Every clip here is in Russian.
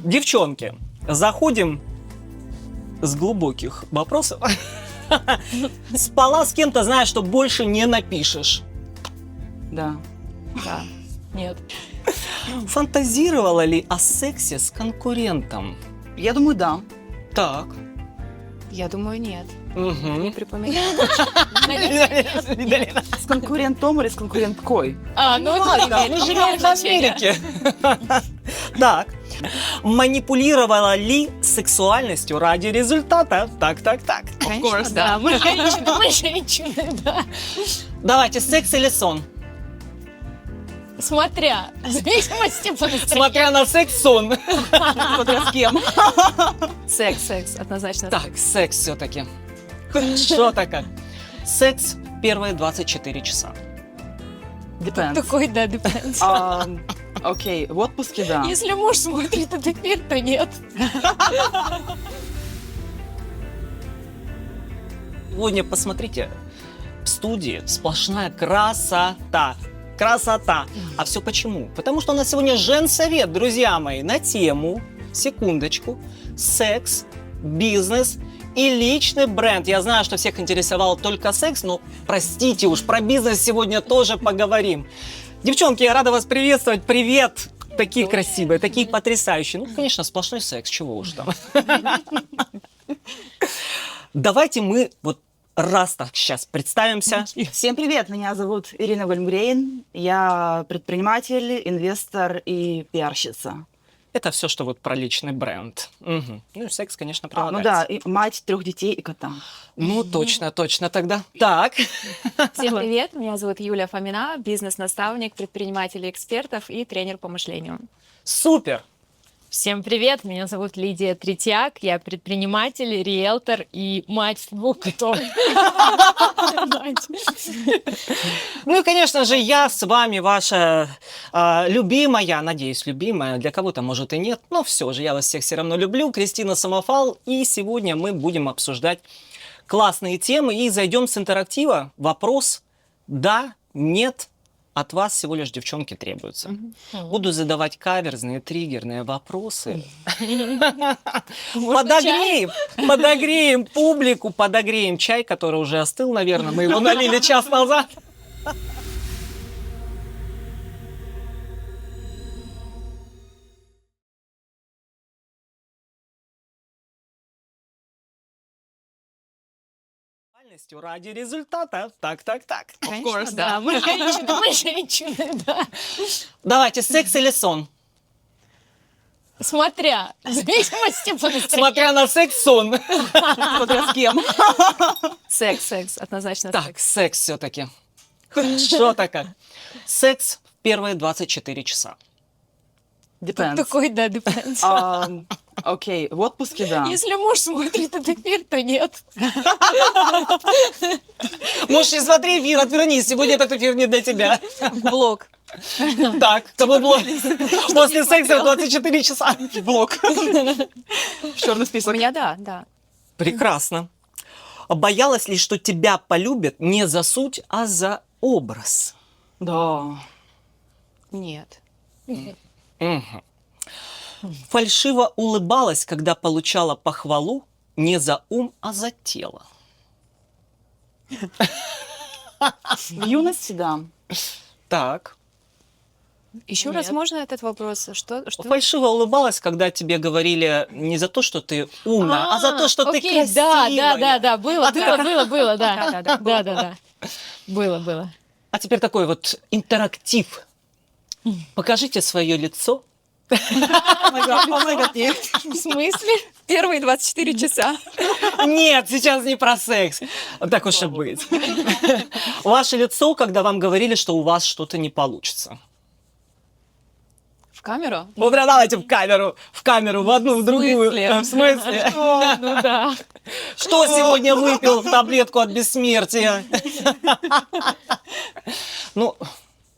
Девчонки, заходим с глубоких вопросов. Спала с кем-то, знаешь, что больше не напишешь. Да. Да. Нет. Фантазировала ли о сексе с конкурентом? Я думаю, да. Так. Я думаю, нет. Угу. Припоминаю. С конкурентом или с конкуренткой? Ну Ладно, мы живем в Америке. Так. Манипулировала ли сексуальностью ради результата? Так. Конечно, да. Мы женщины, да. Давайте, секс или сон? Смотря. В зависимости по настроению. Смотря на секс, сон. Смотря с кем. Секс, однозначно. Так, секс все-таки. Что-то как. Секс первые 24 часа. Depends. Такой, да, depends. Окей, в отпуске, да. Если муж смотрит этот эфир, то нет. Сегодня посмотрите, в студии сплошная красота. Красота. А все почему? Потому что у нас сегодня женсовет, друзья мои, на тему, секундочку, секс, бизнес и личный бренд. Я знаю, что всех интересовал только секс, но простите уж, про бизнес сегодня тоже поговорим. Девчонки, я рада вас приветствовать. Привет! Такие красивые, такие потрясающие. Ну, конечно, сплошной секс, чего уж там. Давайте мы вот раз так сейчас представимся. Всем привет, меня зовут Ирина Вальмгрейн. Я предприниматель, инвестор и пиарщица. Это все, что вот про личный бренд. Угу. Ну, и секс, конечно, Ну прилагается. да, и мать 3 детей и кота. Ну, точно тогда. Так. Всем привет, меня зовут Юлия Фомина, бизнес-наставник, предприниматель, экспертов и тренер по мышлению. Супер. Всем привет, меня зовут Лидия Третьяк, я предприниматель, риэлтор и мать 2 котов. Ну и, конечно же, я с вами ваша любимая, надеюсь, любимая, для кого-то, может, и нет, но все же я вас всех все равно люблю, Кристина Самофал, и сегодня мы будем обсуждать классные темы и зайдем с интерактива. Вопрос «да», «нет». От вас всего лишь, девчонки, требуется. Буду задавать каверзные, триггерные вопросы. Подогреем публику, подогреем чай, который уже остыл, наверное. Мы его налили час назад. Ради результата. Так. Конечно, да. Мы женщины, да. Давайте, секс или сон? Смотря. В зависимости по настроению. Смотря на секс, сон. Смотря с кем. Секс, однозначно. Так, секс все-таки. Что-то как. Секс в первые 24 часа. Depends. Такой, да, depends. Окей, в отпуске, да. Если муж смотрит этот эфир, то нет. Можешь не смотри эфир, отвернись. Сегодня этот эфир не для тебя. Блок. Так, кому блок? После секса в 24 часа. Блок. В черный У список. меня да. Прекрасно. Боялась ли, что тебя полюбят не за суть, а за образ? Да. Нет. Фальшиво улыбалась, когда получала похвалу не за ум, а за тело. В юности, да. Так. Еще раз можно этот вопрос? Что? Фальшиво улыбалась, когда тебе говорили не за то, что ты умная, а за то, что ты красивая. Да, было, да. Было. А теперь такой вот интерактив. Покажите свое лицо. О май гад, нет. В смысле? Первые 24 часа. Нет, сейчас не про секс. Так уж и быть. Ваше лицо, когда вам говорили, что у вас что-то не получится. В камеру? Вот давайте в камеру, в одну, в другую. В смысле? Ну да. Что сегодня выпил таблетку от бессмертия? Ну,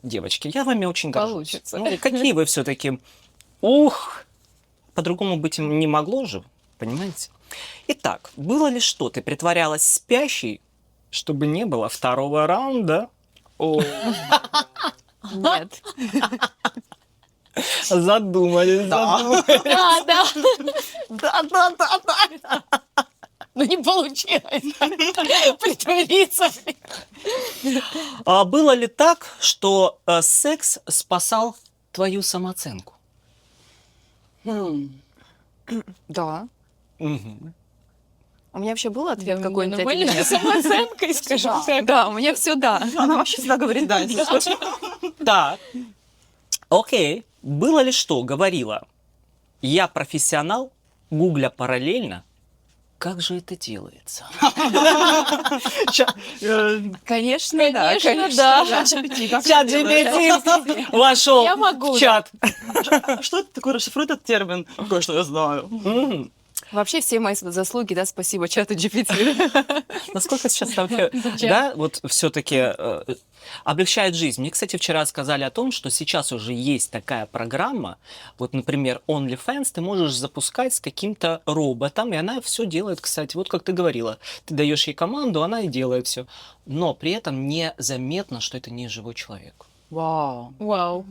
девочки, я вами очень горжусь. Получится. Ну, какие вы все-таки. Ух, по-другому быть не могло же, понимаете? Итак, было ли что? Ты притворялась спящей, чтобы не было второго раунда? О, Нет. Задумались, задумались. Да. Ну не получилось притвориться. А было ли так, что секс спасал твою самооценку? Да. Мгм. У меня вообще был ответ Да, какой-нибудь? нормально один? с самооценкой, скажем так. Да, у меня все да. Она вообще всегда говорит да, если что. Так, окей. Было ли что, говорила, я профессионал, гугля параллельно, как же это делается? Конечно, да. Конечно, Конечно, да. Чат GPT вошел Я могу, в чат. А что это такое? Расшифруй этот термин. Кое-что я знаю. Мгм. Вообще все мои заслуги, да, спасибо чату GPT. Насколько сейчас вообще, Зачем? да, вот все-таки облегчает жизнь. Мне, кстати, вчера сказали о том, что сейчас уже есть такая программа, вот, например, OnlyFans, ты можешь запускать с каким-то роботом, и она все делает, кстати, вот как ты говорила, ты даешь ей команду, она и делает все, но при этом незаметно, что это не живой человек. Вау. Вау.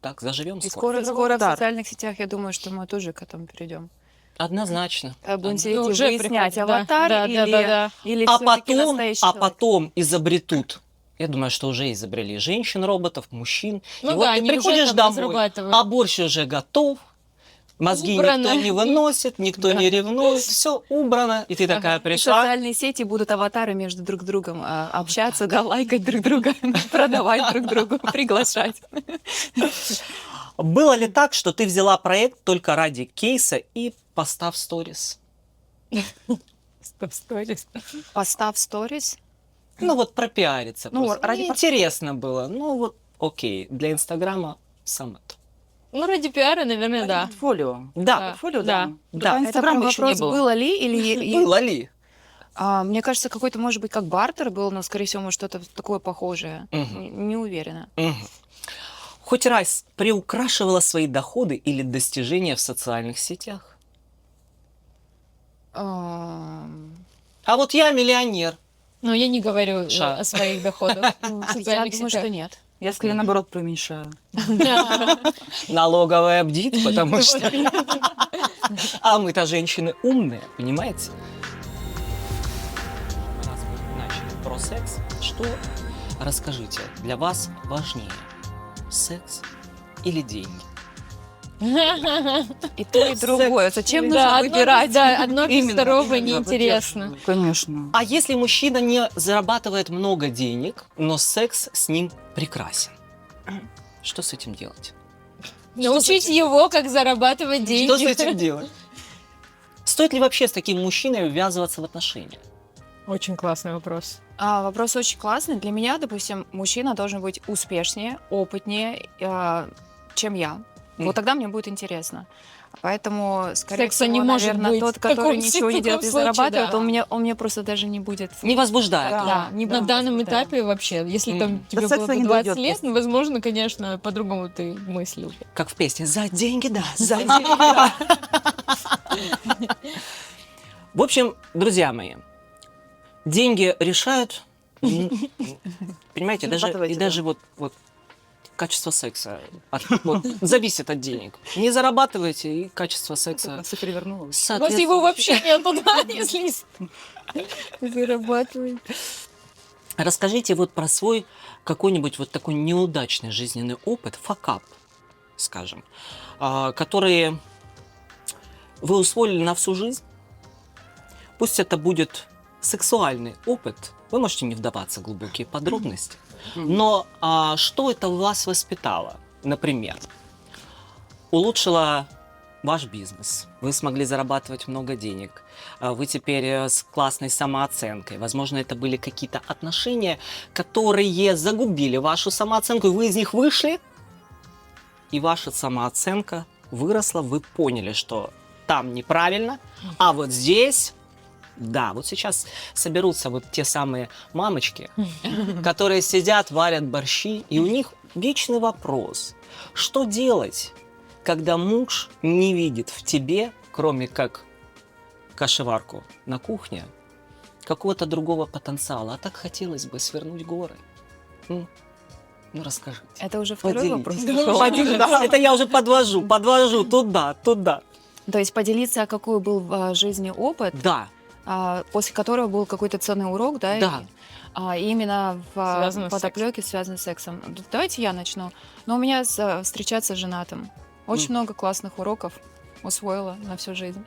Так, заживем И скоро. скоро в Дар. социальных сетях, я думаю, что мы тоже к этому перейдем. Однозначно. Будем сидеть Ну, и уже выяснять, приходит, да. аватар Да, или, да. или А всё-таки потом, настоящий а человек. потом изобретут. Я думаю, что уже изобрели женщин-роботов, мужчин. Ну и да, вот ты они уже приходишь там домой, разрабатывают. а борщ уже готов, мозги Убрано. никто не выносит, никто не ревнует, все убрано, и ты такая И пришла. социальные сети будут аватары между друг другом общаться, да, лайкать друг друга, продавать друг другу, приглашать. Было ли так, что ты взяла проект только ради кейса и поста в сторис? Сторис. Постав сторис. Ну вот пропиариться Ну, просто. ради Мне интересно было. Ну вот, окей, для Инстаграма сам это. Ну, ради пиара, наверное, да. Портфолио. Да, Портфолио, Да. Да. А Это Инстаграма прям еще не вопрос, было. было ли или... было ли? Мне кажется, какой-то, может быть, как бартер был, но, скорее всего, может, что-то такое похожее. Мгм. Не уверена. Мгм. Хоть раз приукрашивала свои доходы или достижения в социальных сетях? А вот я миллионер. Но я не говорю Ша. о своих доходах в Я социальных думаю, сетях. что нет. Я скорее наоборот преуменьшаю. Налоговая бдит, потому что... А мы-то женщины умные, понимаете? Раз мы начали про секс, что, расскажите, для вас важнее? Секс или деньги? И то, и другое. Зачем Да, нужно выбирать? одно без второго неинтересно. Конечно. А если мужчина не зарабатывает много денег, но секс с ним прекрасен? Что с этим делать? Научить его, как зарабатывать деньги. Что с этим делать? Стоит ли вообще с таким мужчиной ввязываться в отношения? Очень классный вопрос. Вопрос очень классный. Для меня, допустим, мужчина должен быть успешнее, опытнее, чем я. Вот тогда мне будет интересно. Поэтому, скорее Секса всего, не может наверное, быть. тот, В таком- который ничего не в делает и таком случае, зарабатывает, да. он мне просто даже не будет. Не возбуждает. Да, не На будет, данном да. этапе вообще, если там тебе секса было бы не 20 дойдет лет, просто. ну, возможно, конечно, по-другому ты мыслил. Как в песне «За деньги, да, за деньги, да». В общем, друзья мои, деньги решают, понимаете, даже, Зарабатывайте, и да. даже вот качество секса вот, зависит от денег. Не зарабатываете, и качество секса... Все перевернулось. У вас его соответствует. вообще нету, да, если не зарабатывает. Расскажите вот про свой какой-нибудь вот такой неудачный жизненный опыт, факап, скажем, который вы усвоили на всю жизнь. Пусть это будет сексуальный опыт, вы можете не вдаваться в глубокие подробности, но что это у вас воспитало? Например, улучшило ваш бизнес, вы смогли зарабатывать много денег, вы теперь с классной самооценкой, возможно, это были какие-то отношения, которые загубили вашу самооценку, и вы из них вышли, и ваша самооценка выросла, вы поняли, что там неправильно, а вот здесь... Да, вот сейчас соберутся вот те самые мамочки, которые сидят, варят борщи, и у них вечный вопрос. Что делать, когда муж не видит в тебе, кроме как кашеварку на кухне, какого-то другого потенциала? А так хотелось бы свернуть горы. Ну, расскажите. Это уже второй Поделитесь. вопрос. Это я уже подвожу туда. То есть поделиться, какой был в жизни опыт, Да, после которого был какой-то ценный урок, да? Да. И именно в Связанный с подоплеке, связанный с сексом. Давайте я начну. Но у меня встречаться с женатым. Очень много классных уроков усвоила на всю жизнь.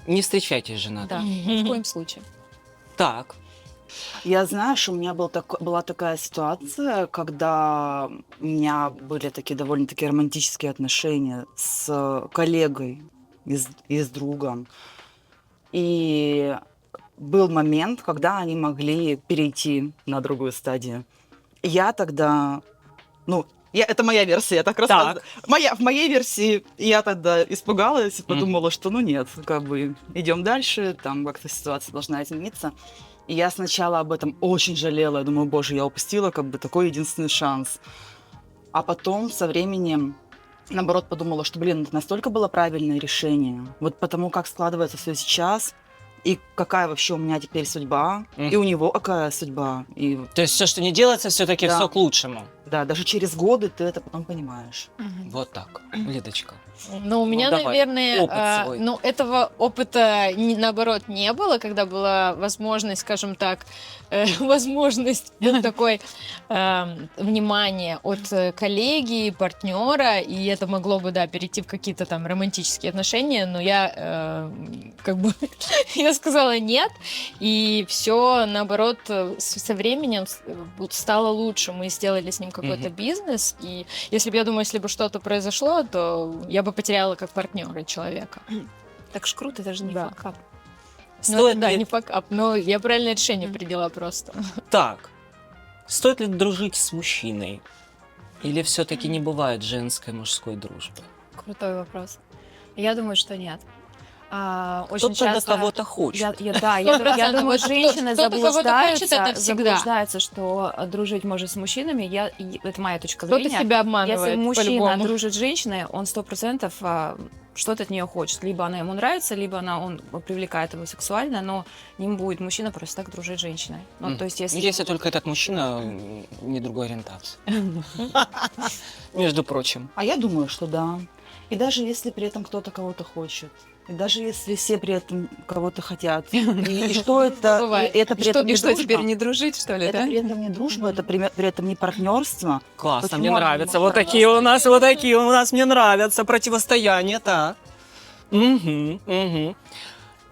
не встречайтесь с женатым. Да, ни в коем случае. Так, Я, знаешь, у меня была такая ситуация, когда у меня были такие довольно-таки романтические отношения с коллегой и с другом. И был момент, когда они могли перейти на другую стадию. Я тогда, это моя версия, я так рассказываю. В моей версии я тогда испугалась и подумала, что нет, идем дальше, там как-то ситуация должна измениться. И я сначала об этом очень жалела. Я думаю, боже, я упустила такой единственный шанс. А потом со временем, наоборот, подумала, что, это настолько было правильное решение. Вот потому как складывается все сейчас, и какая вообще у меня теперь судьба, и у него какая судьба. И то есть все, что не делается, все-таки Да. все к лучшему. да, даже через годы ты это потом понимаешь. Вот так. Лидочка. Ну, у меня, давай, наверное, опыт свой. этого опыта, наоборот, не было, когда была возможность, скажем так, возможность вот такой внимания от коллеги, партнера, и это могло бы, перейти в какие-то там романтические отношения, но я я сказала нет, и все, наоборот, со временем стало лучше. Мы сделали с ним какой-то бизнес, и если бы что-то произошло, то я бы потеряла как партнера человека. Так ж круто, это же не Да. факап. Стоит ли- Не факап, но я правильное решение приняла просто. Так, стоит ли дружить с мужчиной? Или все-таки не бывает женской мужской дружбы? Крутой вопрос. Я думаю, что нет. Очень Кто-то часто... кого-то хочет. Я 100%. думаю, Вот женщины кто-то кого-то хочет, это всегда. заблуждаются, что дружить может с мужчинами. Это моя точка Кто-то зрения. себя обманывает, Если мужчина по-любому. дружит с женщиной, он 100% что-то от нее хочет. Либо она ему нравится, либо он привлекает его сексуально, но не будет мужчина просто так дружить с женщиной. То есть, Если только этот мужчина не другой ориентации. Между прочим. А я думаю, что да. И даже если при этом кто-то кого-то хочет, и даже если все при этом кого-то хотят, и что это? Бывает. И это при этом и что, дружба. теперь не дружить, что ли, Это да? при этом не дружба, это при этом не партнерство. Классно, Почему мне они нравится. могут Вот такие у нас, мне нравятся противостояния, так. Угу.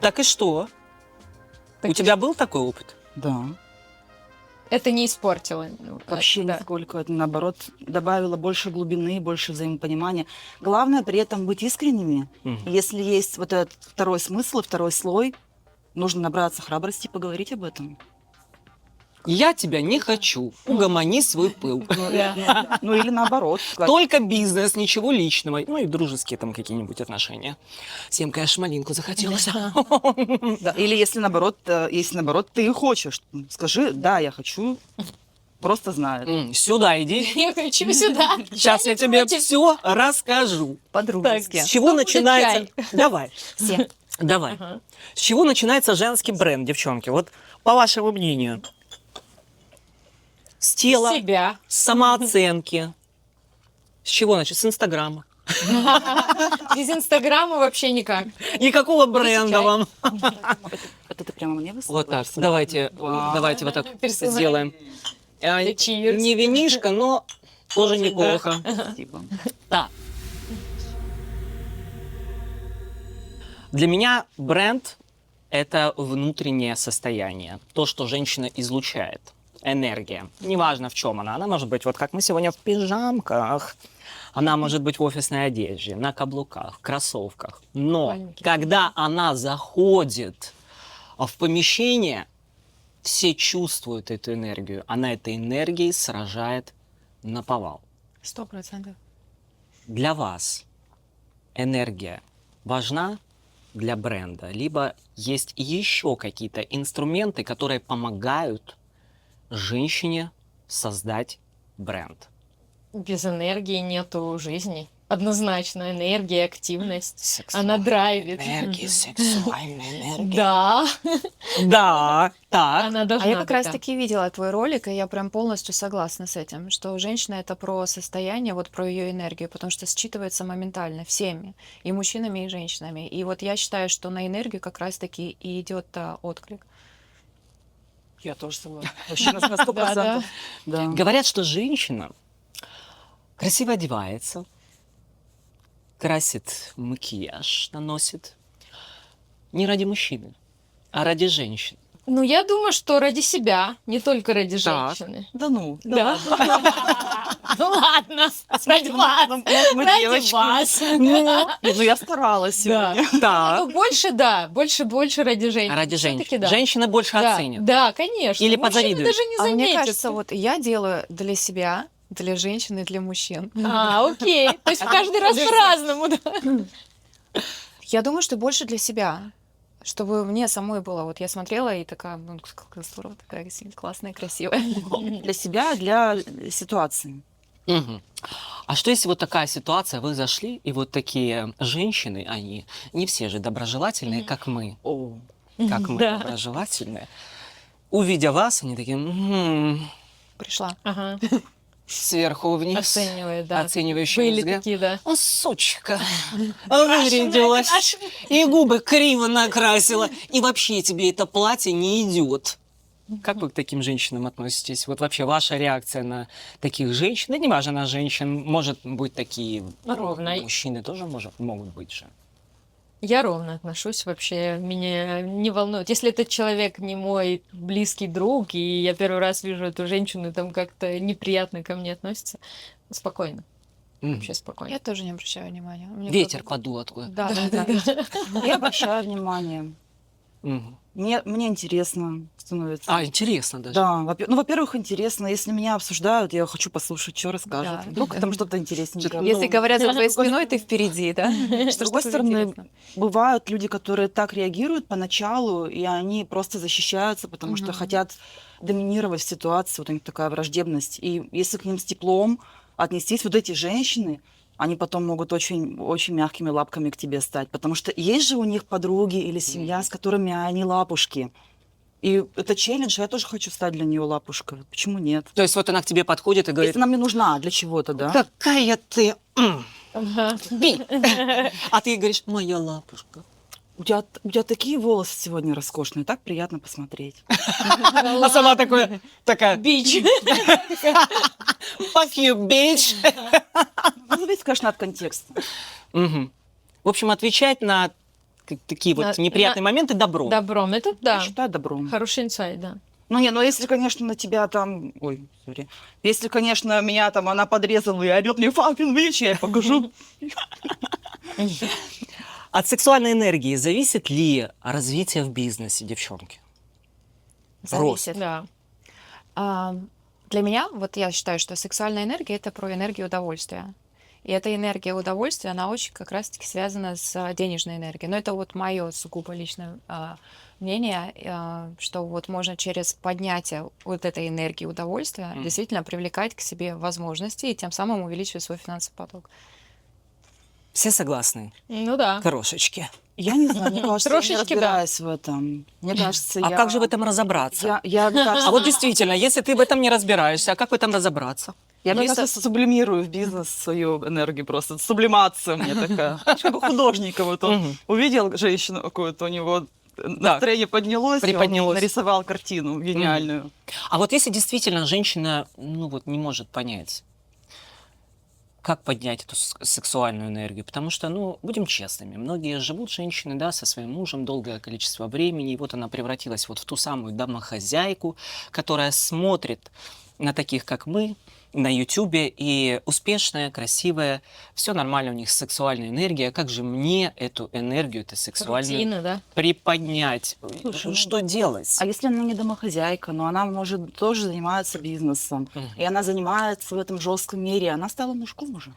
Так и что? У тебя был такой опыт? Да. Это не испортило. Вообще Да. нисколько. Это, наоборот, добавило больше глубины, больше взаимопонимания. Главное при этом быть искренними. Мгм. Если есть вот этот второй смысл, второй слой, нужно набраться храбрости и поговорить об этом. Я тебя не хочу. Угомони свой пыл. Ну или наоборот. сказать, Только бизнес, ничего личного. Ну и дружеские там какие-нибудь отношения. Всем, конечно, малинку захотелось. да. Или если наоборот, ты хочешь, скажи, да, я хочу, просто знает. Сюда иди. Я хочу сюда. Сейчас я тебе все расскажу. По-дружески. С чего Кто будет начинается... Давай. Все. Давай. Ага. С чего начинается женский бренд, девчонки? Вот по вашему мнению. С тела, Себя. с самооценки. С чего начать? С Инстаграма. Без Инстаграма вообще никак. Никакого бренда вам. Это ты прямо мне высказываешь? Вот так. Давайте вот так Персонально. сделаем. Cheers. Не винишко, но тоже неплохо. Спасибо. Да. Для меня бренд – это внутреннее состояние. То, что женщина излучает. Энергия. Неважно, в чем она. Она может быть, вот как мы сегодня в пижамках. Она может быть в офисной одежде, на каблуках, в кроссовках. Но Маленький. когда она заходит в помещение, все чувствуют эту энергию. Она этой энергией сражает наповал. 100%. Для вас энергия важна для бренда? Либо есть еще какие-то инструменты, которые помогают женщине создать бренд? Без энергии нету жизни. Однозначно, энергия, активность. Сексуальная Она драйвит. энергия, сексуальная энергия. Да, Да, так. она А должна я как быть, раз да. таки видела твой ролик, и я прям полностью согласна с этим, что женщина это про состояние, вот про ее энергию, потому что считывается моментально всеми, и мужчинами, и женщинами. И вот я считаю, что на энергию как раз таки и идет отклик. Я тоже согласна. Вообще на 100%. Да. Да. Говорят, что женщина красиво одевается, красит макияж, наносит не ради мужчины, а ради женщин. Ну, я думаю, что ради себя, не только ради Так. женщины. Да ну. Да. Ну ладно, ради вас. Мы Ради девочки. вас. Ну, я старалась Да. сегодня. Так. Ну, больше, да, больше ради женщин. Ради Всё-таки женщин. да. Женщина больше Да, оценит. да, конечно. Или Мужчина позавидует. даже не А мне заметит. кажется, вот я делаю для себя, для женщин и для мужчин. Окей. То есть каждый раз по-разному, да? Я думаю, что больше для себя, чтобы мне самой было. Вот я смотрела и такая, ну, как здорово, такая классная, красивая. Для себя, для ситуации. Мгм. А что если вот такая ситуация, вы зашли, и вот такие женщины, они не все же доброжелательные, как мы, О. Да. доброжелательные, увидя вас, они такие Пришла. Ага. сверху вниз, Оценивает, да. оценивающий Были взгляд. такие, да. О, сучка, вырядилась, и губы криво накрасила, и вообще тебе это платье не идет. Как вы к таким женщинам относитесь? Вот вообще ваша реакция на таких женщин, да не важно на женщин, может быть такие Ровно. мужчины тоже могут быть же. Я ровно отношусь вообще, меня не волнует. Если этот человек не мой близкий друг, и я первый раз вижу эту женщину, и там как-то неприятно ко мне относится, спокойно, вообще спокойно. Я тоже не обращаю внимания. Мне Ветер как-то- подул откуда. Да, да, да. Я обращаю внимание. Мгм. Мне интересно становится. А, интересно даже. Да, во-первых, интересно. Если меня обсуждают, я хочу послушать, что расскажут. Да. Вдруг там что-то интересненькое. Если Ну, говорят за твоей с другой спиной, ты впереди, да? С другой стороны, бывают люди, которые так реагируют поначалу, и они просто защищаются, потому что Мгм. хотят доминировать в ситуации, вот у них такая враждебность. И если к ним с теплом отнестись, вот эти женщины, они потом могут очень, очень мягкими лапками к тебе стать, потому что есть же у них подруги или семья, с которыми они лапушки. И это челлендж, я тоже хочу стать для нее лапушкой. Почему нет? То есть вот она к тебе подходит и говорит, Если она мне нужна для чего-то, да? какая ты... Ага. Би. А ты говоришь, моя лапушка. У тебя такие волосы сегодня роскошные, так приятно посмотреть. А сама такая, Бич. fuck you, bitch. Ну, зависит, конечно, от контекста. Мгм. В общем, отвечать на такие вот На- неприятные моменты добром. Добром, это Я да. считаю добром. Хороший инсайт, да. Ну, не, ну если, конечно, на тебя там... Ой, сори. Если, конечно, меня там она подрезала и орёт мне fucking bitch, я ей покажу. От сексуальной энергии зависит ли развитие в бизнесе, девчонки? Зависит. Да. Для меня, вот я считаю, что сексуальная энергия — это про энергию удовольствия. И эта энергия удовольствия, она очень как раз-таки связана с денежной энергией. Но это вот мое сугубо личное мнение, что вот можно через поднятие вот этой энергии удовольствия Мгм. действительно привлекать к себе возможности и тем самым увеличивать свой финансовый поток. Все согласны? Ну да. Крошечки. Я не знаю, мне кажется, я не Трошечки, да. разбираюсь в этом. Мне кажется, А я... как же в этом разобраться? Мне кажется, А вот действительно, если ты в этом не разбираешься, а как в этом разобраться? я, мне Просто- кажется, сублимирую в бизнес свою энергию просто. Сублимация у меня такая. Знаешь, как у художника. Вот он Мгм. увидел женщину какую-то, у него настроение поднялось, и он Приподнялось. нарисовал картину гениальную. А вот если действительно женщина, ну вот не может понять, как поднять эту сексуальную энергию, потому что, ну, будем честными, многие живут женщины, да, со своим мужем долгое количество времени, и вот она превратилась вот в ту самую домохозяйку, которая смотрит на таких, как мы, на Ютубе, и успешная, красивая, все нормально у них сексуальная энергия. Как же мне эту энергию, эту сексуальную Рутина, да. приподнять? Слушай, ну, Что делать? А если она не домохозяйка, но она, может, тоже занимается бизнесом, Мгм. и она занимается в этом жестком мире, она стала мужиком уже.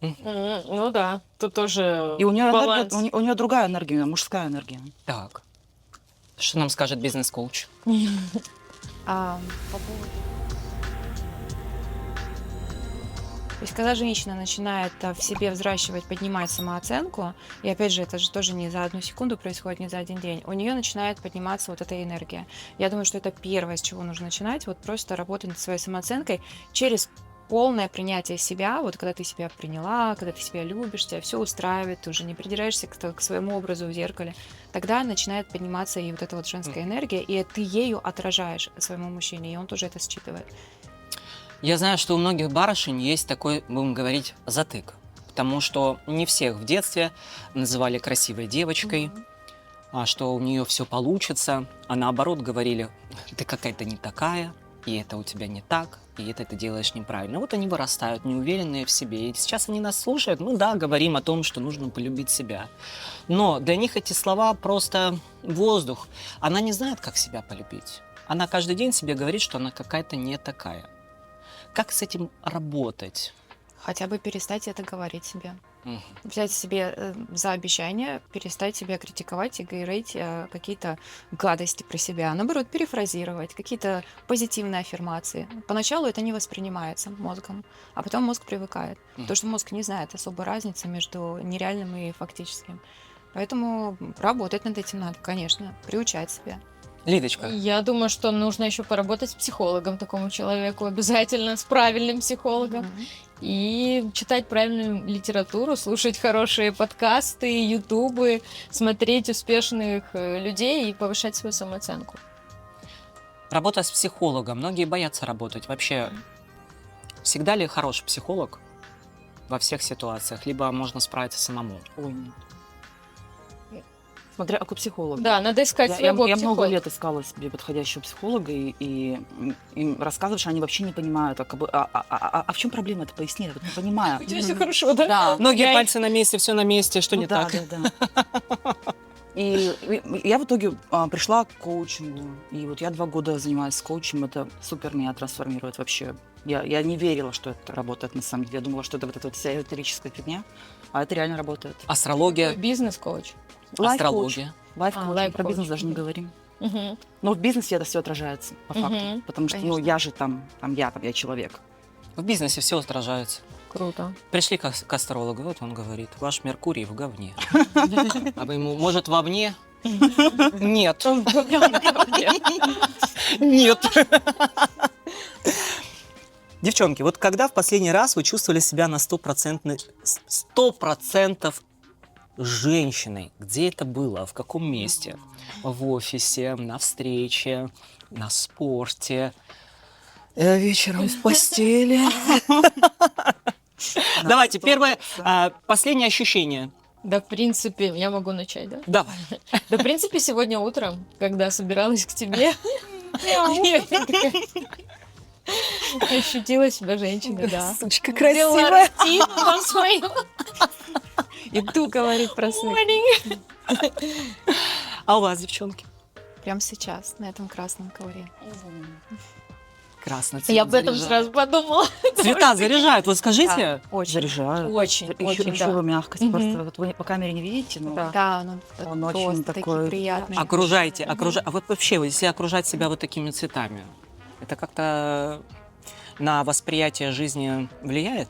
Ну да, тут тоже И у нее баланс. у нее другая энергия, мужская энергия. Так, что нам скажет бизнес-коуч? По поводу... То есть, когда женщина начинает в себе взращивать, поднимать самооценку, и опять же, это же тоже не за одну секунду происходит, не за один день, у нее начинает подниматься вот эта энергия. Я думаю, что это первое, с чего нужно начинать, вот просто работать над своей самооценкой через полное принятие себя, вот когда ты себя приняла, когда ты себя любишь, тебя все устраивает, ты уже не придираешься к своему образу в зеркале, тогда начинает подниматься и вот эта вот женская энергия, и ты ею отражаешь своему мужчине, и он тоже это считывает. Я знаю, что у многих барышень есть такой, будем говорить, затык. Потому что не всех в детстве называли красивой девочкой, что у нее все получится, а наоборот говорили, ты какая-то не такая, и это у тебя не так, и это ты делаешь неправильно. Вот они вырастают, неуверенные в себе. И сейчас они нас слушают, мы, да, говорим о том, что нужно полюбить себя. Но для них эти слова просто воздух. Она не знает, как себя полюбить. Она каждый день себе говорит, что она какая-то не такая. Как с этим работать? Хотя бы перестать это говорить себе. Взять себе за обещание, перестать себя критиковать и говорить какие-то гадости про себя. Наоборот, перефразировать, какие-то позитивные аффирмации. Поначалу это не воспринимается мозгом, а потом мозг привыкает. Потому что мозг не знает особой разницы между нереальным и фактическим. Поэтому работать над этим надо, конечно, приучать себя. Лидочка. Я думаю, что нужно еще поработать с психологом такому человеку, обязательно с правильным психологом. И читать правильную литературу, слушать хорошие подкасты, ютубы, смотреть успешных людей и повышать свою самооценку. Работа с психологом. Многие боятся работать. Вообще, всегда ли хороший психолог во всех ситуациях? Либо можно справиться самому? Ой, нет. Смотря какой психолог. Да, надо искать Я своего много психолога. лет искала себе подходящего психолога, и им рассказывают, что они вообще не понимают, в чем проблема, это поясни, я вот не понимаю. У тебя все хорошо, да? Да. Многие пальцы на месте, все на месте, что Ну не да, так? да. И я в итоге пришла к коучингу, и вот я 2 года занимаюсь коучем, это супер меня трансформирует вообще. Я не верила, что это работает на самом деле, я думала, что это вот эта вот вся эзотерическая фигня, а это реально работает. Астрология, Бизнес-коуч. астрология. Лайф-коуч, лайф-коуч. про бизнес даже не говорим. Мгм. Но в бизнесе это все отражается, по факту, Мгм. потому что, Конечно. я же я человек. В бизнесе все отражается. Круто. Пришли к астрологу, вот он говорит, ваш Меркурий в говне. А вы ему, может, вовне? Нет. Нет. Девчонки, вот когда в последний раз вы чувствовали себя на 100% женщиной? Где это было? В каком месте? В офисе, на встрече, на спорте, вечером в постели? Давайте, первое, последнее ощущение. Да, в принципе, я могу начать, да? Давай. Да, в принципе, сегодня утром, когда собиралась к тебе, я такая ощутила себя женщиной, да. Сучка Сделала красивая. рутину там свою. Иду говорить про секс. А у вас, девчонки? Прямо сейчас, на этом красном ковре. Красный Я об этом сразу подумала. Цвета заряжают, вот скажите. Да, очень. Заряжают. Очень, очень, Еще да. мягкость, Мгм. просто вот вы по камере не видите, но Да. Да, Он очень просто такой такие приятные. Окружайте. А вот вообще, вот если окружать себя вот такими цветами, это как-то на восприятие жизни влияет?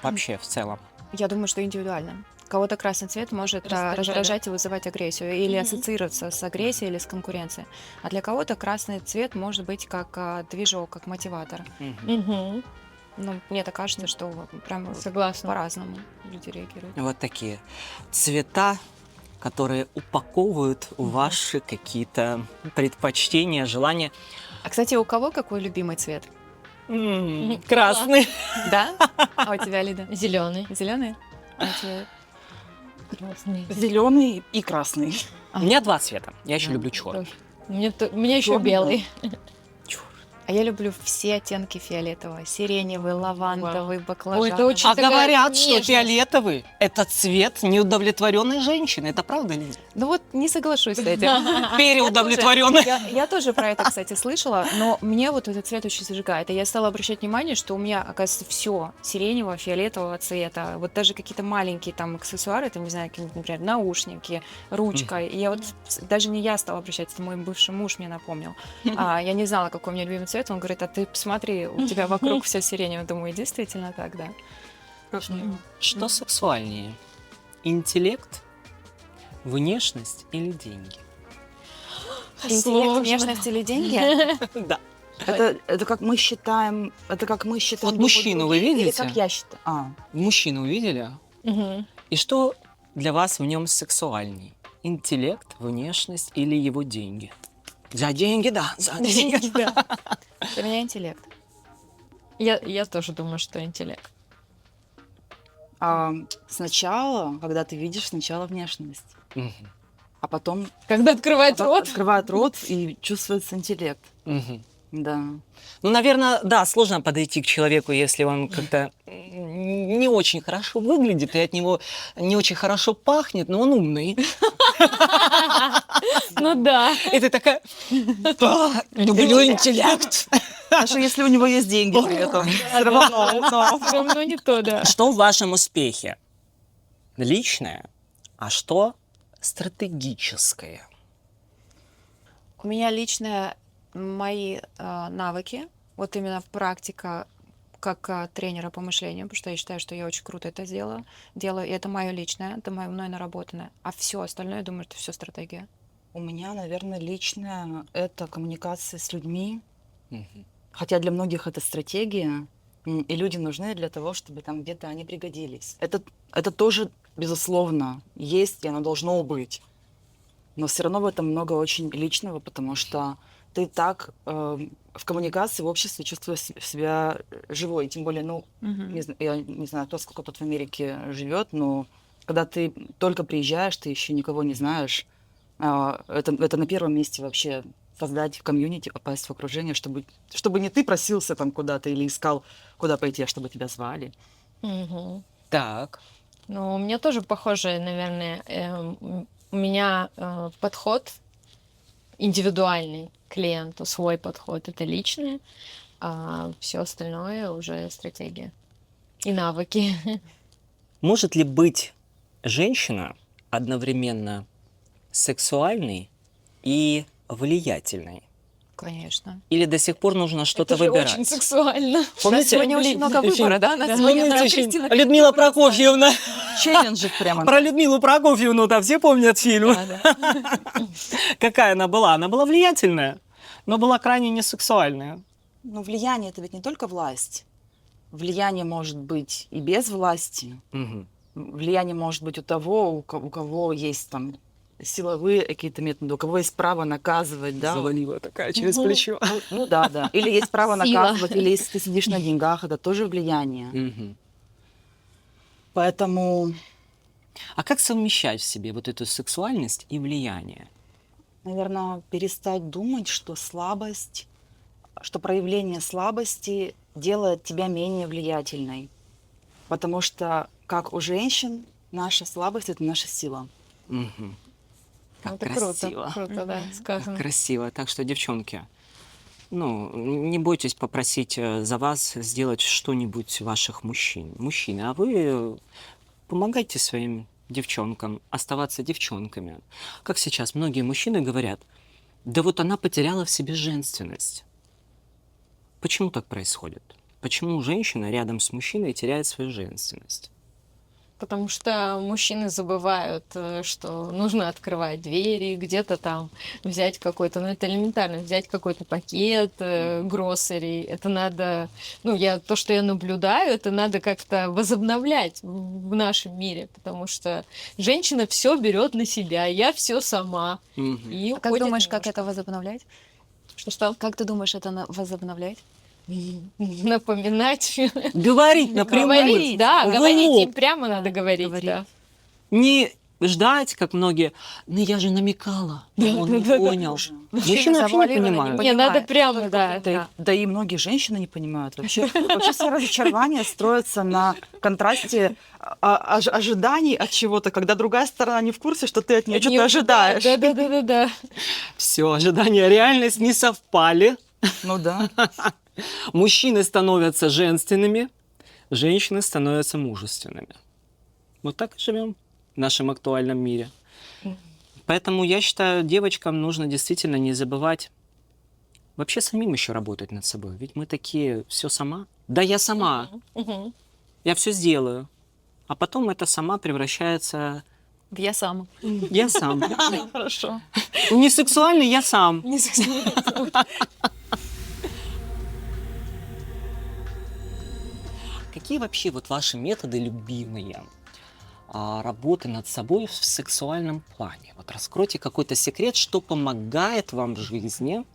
Вообще, в целом? Я думаю, что индивидуально. Кого-то красный цвет может раздражать и вызывать агрессию, или ассоциироваться с агрессией или с конкуренцией. А для кого-то красный цвет может быть как движок, как мотиватор. Мгм. Ну, мне так кажется, что прям Согласна. по-разному люди реагируют. Вот такие цвета, которые упаковывают ваши какие-то предпочтения, желания. А, кстати, у кого какой любимый цвет? Красный. Да? А у тебя, Лида? Зеленый. Зеленый? А у тебя? Красный. зеленый и красный. У меня 2 цвета. Я еще Да. люблю черный. У меня еще Чёрный, белый. А я люблю все оттенки фиолетового. Сиреневый, лавандовый, баклажан. Ой, это очень А такая говорят, что нежность. фиолетовый – это цвет неудовлетворенной женщины. Это правда ли? Ну вот не соглашусь с этим. Переудовлетворенной. Я тоже про это, кстати, слышала, но мне вот этот цвет очень зажигает. И я стала обращать внимание, что у меня, оказывается, все сиреневого, фиолетового цвета. Вот даже какие-то маленькие там аксессуары, там, не знаю, какие-нибудь, например, наушники, ручка. И я вот даже не я стала обращать, это мой бывший муж мне напомнил. Я не знала, какой у меня любимый цвет. цвет, он говорит, а ты посмотри, у тебя вокруг все сиреневое. Думаю, действительно так, да. Что сексуальнее? Интеллект, внешность или деньги? Интеллект, Сложно. внешность или деньги? Да. Это как мы считаем, это как мы считаем. Вот мужчину вы или видите? как я считаю. Мужчину увидели? Мгм. И что для вас в нем сексуальней? Интеллект, внешность или его деньги? За деньги, да, за деньги. Да. Для меня интеллект. Я тоже думаю, что интеллект. Сначала, когда ты видишь сначала внешность, Мгм. а потом Когда открывает рот, открывает рот и чувствуется интеллект. Мгм. Да. Ну, наверное, да, сложно подойти к человеку, если он как-то не очень хорошо выглядит, и от него не очень хорошо пахнет, но он умный. ну да. И ты такая, да, люблю интеллект. Даже если у него есть деньги при этом. Все равно. Все равно не то, да. Что в вашем успехе? Личное, а что стратегическое? У меня лично мои навыки, вот именно практика как тренера по мышлению, потому что я считаю, что я очень круто это делаю, и это мое личное, это мое мной наработанное, а все остальное, я думаю, это все стратегия. У меня, наверное, личное — это коммуникация с людьми. Мгм. Хотя для многих это стратегия, и люди нужны для того, чтобы там где-то они пригодились. Это тоже, безусловно, есть, и оно должно быть. Но все равно в этом много очень личного, потому что ты так в коммуникации, в обществе чувствуешь себя живой. И тем более, я не знаю, кто сколько тут в Америке живет, но когда ты только приезжаешь, ты еще никого не знаешь, это на первом месте вообще создать комьюнити, попасть в окружение, чтобы не ты просился там куда-то или искал, куда пойти, а чтобы тебя звали. Мгм. Так. Ну, у меня тоже похожее, наверное. У меня подход индивидуальный к клиенту, свой подход это личное, а все остальное уже стратегия и навыки. Может ли быть женщина одновременно сексуальной и влиятельной? Конечно. Или до сих пор нужно что-то Это же выбирать? очень сексуально. У нас Помните? сегодня очень много выбора, да? Нас сегодня Помните, на очень Кристина Людмила Прокофьевна. Челленджи прямо. Про Людмилу Прокофьевну, да, все помнят фильм. Да, да. Какая она была? Она была влиятельная, но была крайне несексуальная. Но влияние — это ведь не только власть. Влияние может быть и без власти. Мгм. Влияние может быть у того, у кого есть там силовые какие-то методы, у кого есть право наказывать, да. Завалила такая через Мгм. плечо. Ну да, да. Или есть право Сила. наказывать, или если ты сидишь на деньгах, это тоже влияние. Мгм. Поэтому, А как совмещать в себе вот эту сексуальность и влияние? наверное, перестать думать, что слабость, что проявление слабости делает тебя менее влиятельной. Потому что, как у женщин, наша слабость — это наша сила. Мгм. Как Это красиво. круто, да, Как сказано. красиво. Так что, девчонки, ну, не бойтесь попросить за вас сделать что-нибудь ваших мужчин. Мужчины, а вы помогайте своим девчонкам оставаться девчонками. Как сейчас многие мужчины говорят, да вот она потеряла в себе женственность. Почему так происходит? Почему женщина рядом с мужчиной теряет свою женственность? Потому что мужчины забывают, что нужно открывать двери, где-то там взять какой-то, ну это элементарно, взять какой-то пакет, гроссери. Это надо, то, что я наблюдаю, это надо как-то возобновлять в нашем мире, потому что женщина все берет на себя, я все сама. Мгм. И А как уходит думаешь, как немножко. это возобновлять? Что? Как ты думаешь, это возобновлять? Напоминать. Говорить напрямую. Говорить, да, в говорить лоб. им прямо надо говорить. Говорить. Да. Не ждать, как многие. Ну, я же намекала. Он не да, да. понял. Мужчины вообще не завуалированно понимают. Не, надо понимает, прямо, только да. Да, да и многие женщины не понимают. Вообще все разочарования строятся на контрасте ожиданий от чего-то, когда другая сторона не в курсе, что ты от нее что-то ожидаешь. Да. Все, ожидания и реальность не совпали. Ну да. Мужчины становятся женственными, женщины становятся мужественными. Вот так и живем в нашем актуальном мире. Поэтому я считаю, девочкам нужно действительно не забывать вообще самим еще работать над собой. Ведь мы такие, все сама. Да, я сама, Мгм. я все сделаю. А потом это сама превращается... Я сам. Я сам. Хорошо. Не сексуальный, я сам. Не сексуально. Какие вообще вот ваши методы любимые работы над собой в сексуальном плане? Вот раскройте какой-то секрет, что помогает вам в жизни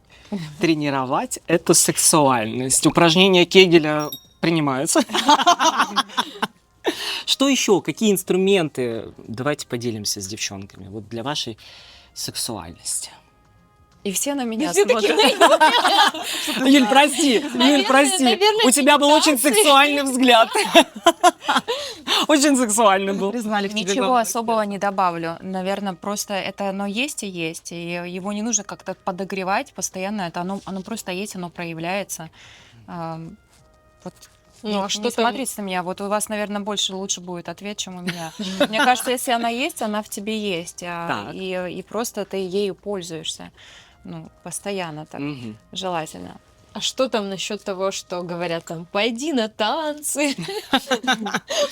тренировать эту сексуальность. Упражнения Кегеля принимаются. Что еще? Какие инструменты? Давайте поделимся с девчонками. Вот для вашей сексуальности. И все на меня Все такие, смотрят. Юль, прости, Юль, прости. наверное, У тебя был очень сексуальный взгляд. Очень сексуальный был. Признали к тебе Ничего главное. особого не добавлю. Наверное, просто это оно есть и есть. И его не нужно как-то подогревать постоянно. Это оно просто есть, оно проявляется. Вот. Ну, а Не что там? смотрите на меня, вот у вас, наверное, лучше будет ответ, чем у меня. Мне кажется, если она есть, она в тебе есть, Так. и просто ты ею пользуешься, ну, постоянно так, Мгм. желательно. А что там насчет того, что говорят там, пойди на танцы,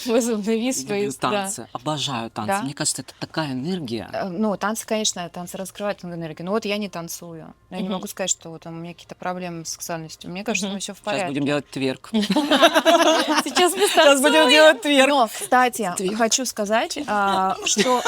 возобнови свои Люблю танцы, обожаю танцы. Да? Мне кажется, это такая энергия. Ну, танцы, конечно, танцы раскрывают энергию, но вот я не танцую. Я не Мгм. могу сказать, что вот там у меня какие-то проблемы с сексуальностью. Мне кажется, у Мгм. меня все в Сейчас порядке. будем делать тверк. Сейчас мы Сейчас будем делать тверк. Но, кстати, хочу сказать, что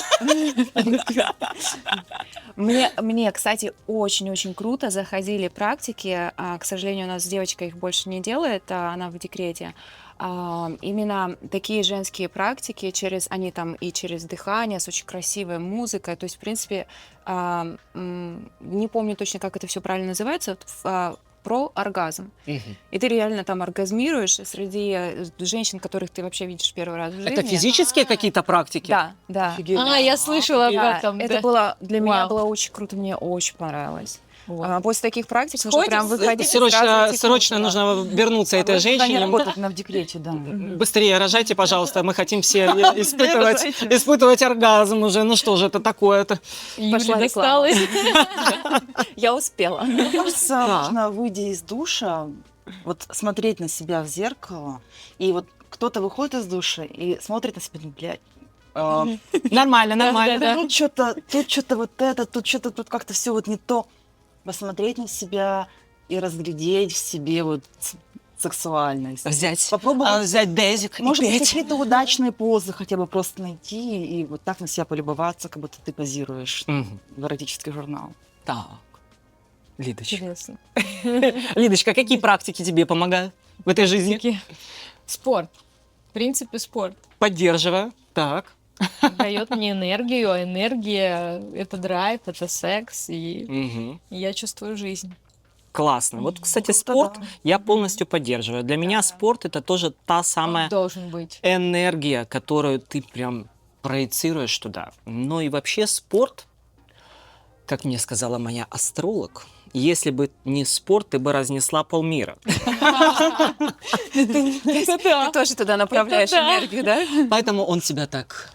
мне, кстати, очень-очень круто заходили практики. К сожалению, у нас девочка их больше не делает, она в декрете. Именно такие женские практики, они там и через дыхание, с очень красивой музыкой. То есть, в принципе, не помню точно, как это все правильно называется, про оргазм. Мгм. И ты реально там оргазмируешь среди женщин, которых ты вообще видишь первый раз в жизни. Это физические какие-то практики? Да, да. А, я слышала об Да, этом. это да. было для меня Вау. было очень круто, мне очень понравилось. Вот. После таких практик нужно Сходишь? прям выходить. и Срочно, сразу идти к срочно мужу, да. нужно вернуться этой Они женщине. работают, она в декрете, да. Быстрее рожайте, пожалуйста. Мы хотим все испытывать оргазм уже. Ну что же это такое-то? Юле Пошла реклама. досталось. Я успела. Мне кажется, Да. нужно, выйдя из душа, вот смотреть на себя в зеркало, и вот кто-то выходит из душа и смотрит на себя, ну, блядь, Нормально, нормально. Да. тут что-то вот это, тут что-то тут как-то все вот не то. Посмотреть на себя и разглядеть в себе вот сексуальность. Попробовать, Взять дезик и может быть, петь. какие-то удачные позы хотя бы просто найти и вот так на себя полюбоваться, как будто ты позируешь Мгм. в эротический журнал. Так. Лидочка. Интересно. Лидочка, какие практики тебе помогают в этой жизни? Спорт. В принципе, спорт Поддерживаю. Так. дает мне энергию, а энергия — это драйв, это секс, и Мгм. я чувствую жизнь. Классно. Вот, кстати, Круто, спорт да. я полностью поддерживаю. Для меня спорт это тоже та самая Должен быть. энергия, которую ты прям проецируешь туда. Но и вообще спорт, как мне сказала моя астролог, если бы не спорт, ты бы разнесла полмира. Ты тоже туда направляешь Это да. энергию, да? Поэтому он тебя так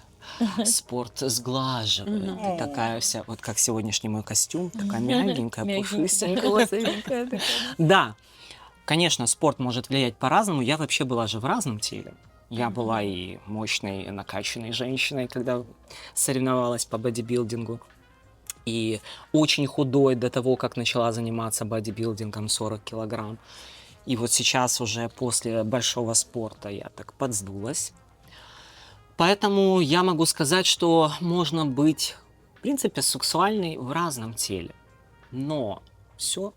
спорт сглаживает. Мгм. Ты такая вся, вот как сегодняшний мой костюм, такая мягенькая, Мягенькая. пушистенькая. Розовенькая такая. Да, конечно, спорт может влиять по-разному. Я вообще была же в разном теле. Я была и мощной, накачанной женщиной, когда соревновалась по бодибилдингу. И очень худой до того, как начала заниматься бодибилдингом, 40 килограмм. И вот сейчас уже после большого спорта я так подсдулась. Поэтому я могу сказать, что можно быть, в принципе, сексуальной в разном теле. Но все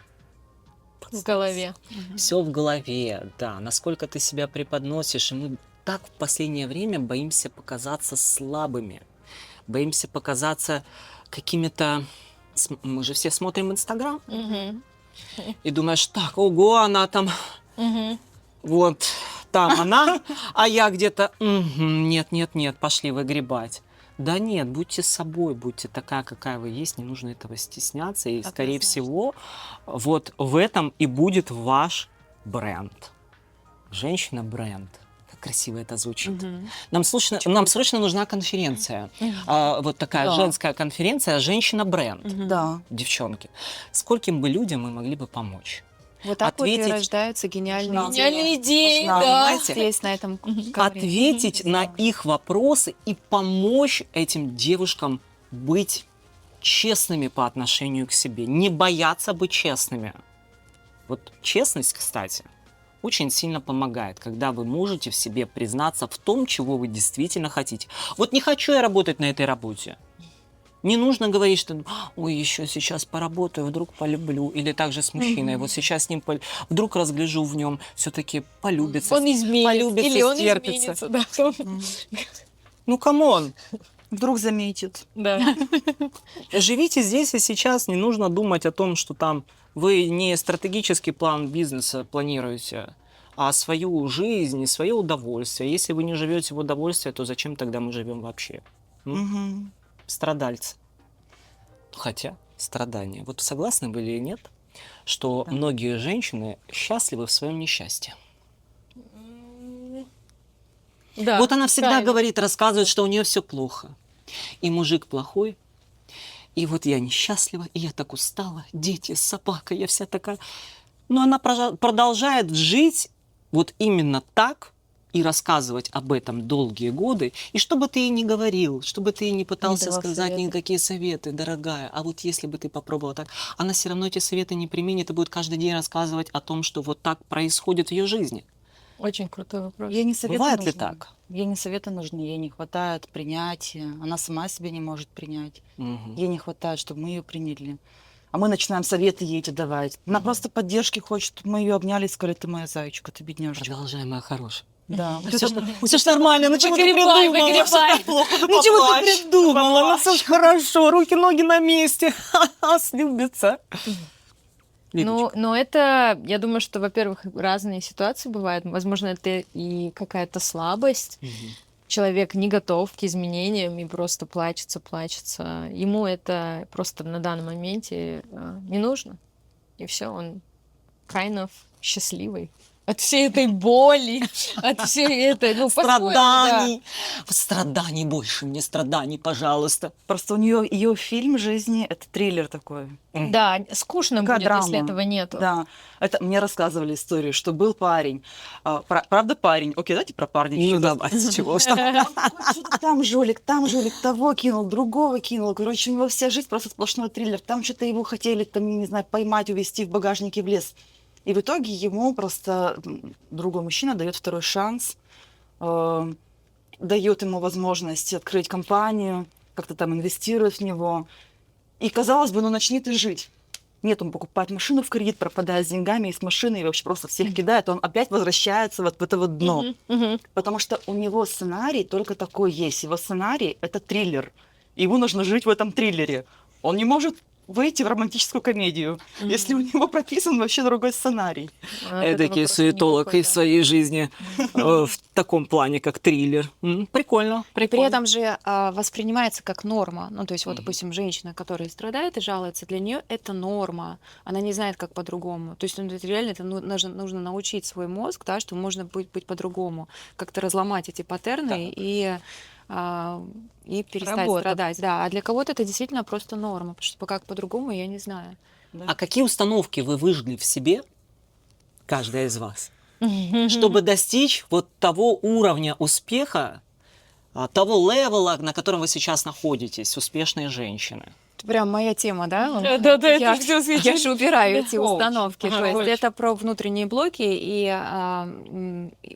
В голове. все в голове, да. Насколько ты себя преподносишь. И мы так в последнее время боимся показаться слабыми. Боимся показаться какими-то... Мы же все смотрим Инстаграм Мгм. и думаешь, так, ого, она там, Мгм. вот, там она, а я где-то, нет, нет, нет, пошли выгребать. Да нет, будьте собой, будьте такая, какая вы есть, не нужно этого стесняться. И, скорее Однозначно. всего, вот в этом и будет ваш бренд. Женщина-бренд. Как красиво это звучит. Нам срочно нужна конференция. Вот такая Да. женская конференция «Женщина-бренд». Да. Девчонки. Скольким бы людям мы могли бы помочь? Вот так вот и ответить, рождаются гениальные Нужна. идеи. Гениальные идеи, Нужна, да. понимаете? Здесь, на этом ковре. ответить на их вопросы и помочь этим девушкам быть честными по отношению к себе, не бояться быть честными. Вот честность, кстати, очень сильно помогает, когда вы можете в себе признаться в том, чего вы действительно хотите. Вот не хочу я работать на этой работе. Не нужно говорить, что ой, еще сейчас поработаю, вдруг полюблю. Или также с мужчиной. Вот сейчас с ним вдруг разгляжу в нем, все-таки полюбится. Он изменится. полюбится, Или он стерпится. изменится, да. Ну, камон. Вдруг заметит. Да. Живите здесь и сейчас. Не нужно думать о том, что там вы не стратегический план бизнеса планируете, а свою жизнь и свое удовольствие. Если вы не живете в удовольствии, то зачем тогда мы живем вообще? Мгм. Страдальцы. Хотя страдания. Вот согласны вы или нет, что Да. многие женщины счастливы в своем несчастье? Да, Вот она всегда правильно. говорит, рассказывает, что у нее все плохо. И мужик плохой, и вот я несчастлива, и я так устала, дети, собака, я вся такая. Но она продолжает жить вот именно так и рассказывать об этом долгие годы. И что бы ты ей ни говорил, что бы ты ей не пытался давал сказать, советы. никакие советы, дорогая, а вот если бы ты попробовала так, она все равно эти советы не применит и будет каждый день рассказывать о том, что вот так происходит в ее жизни. Очень крутой вопрос. Ей не советы Бывает ли нужны. так? Ей не советы нужны, ей не хватает принятия. Она сама себя не может принять. Мгм. Ей не хватает, чтобы мы ее приняли. А мы начинаем советы ей эти давать. Она просто поддержки хочет, чтобы мы ее обняли и сказали, ты моя зайчка, ты бедняжечка. Продолжай, моя хорошая. Да. Все ж нормально, ну чего ты Выгребай, придумала? выгребай. Всё так плохо, ну чего ты придумала? Ну все ж хорошо, руки-ноги на месте. Ха-ха, слюбится. Лидочка. Но это, я думаю, что, во-первых, разные ситуации бывают. Возможно, это и какая-то слабость. Мгм. Человек не готов к изменениям и просто плачется. Ему это просто на данном моменте не нужно. И все, он kind of счастливый. От всей этой боли, от всей этой, ну, по-своему, да. Страданий. Страданий больше мне, страданий, пожалуйста. Просто у нее ее фильм жизни это триллер такой. Да, скучно Такая будет, если драма. этого нету. Да, это мне рассказывали историю, что был парень, правда парень. Окей, давайте про парня. Ну чуть-чуть. давайте, чего ж там. Что-то там жулик, того кинул, другого кинул. Короче, у него вся жизнь просто сплошной триллер. Там что-то его хотели, там, я не знаю, поймать, увезти в багажнике в лес. И в итоге ему просто другой мужчина дает второй шанс, дает ему возможность открыть компанию, как-то там инвестирует в него. И казалось бы, ну начни ты жить. Нет, он покупает машину в кредит, пропадает с деньгами из машины и вообще просто всех кидает. Он опять возвращается вот в это вот дно. Мгм, мгм. Потому что у него сценарий только такой есть. Его сценарий – это триллер. Ему нужно жить в этом триллере. Он не может выйти в романтическую комедию, если у него прописан вообще другой сценарий. А от этого Эдакий просто суетолог никакой, из да. своей жизни в таком плане, как триллер. Прикольно, И при прикольно. этом же воспринимается как норма. Ну, то есть, вот, допустим, женщина, которая страдает и жалуется, для нее это норма. Она не знает, как по-другому. То есть, ну, это реально нужно научить свой мозг, да, что можно быть по-другому. Как-то разломать эти паттерны и перестать Работа. страдать. Да. А для кого-то это действительно просто норма. Потому что как по-другому, я не знаю. А какие установки вы выжгли в себе, каждая из вас, чтобы достичь вот того уровня успеха, того левела, на котором вы сейчас находитесь, успешной женщины? Это прям моя тема, да? Да, Я, это всё я же убираю эти Коуч. установки. То есть Коуч. это про внутренние блоки. И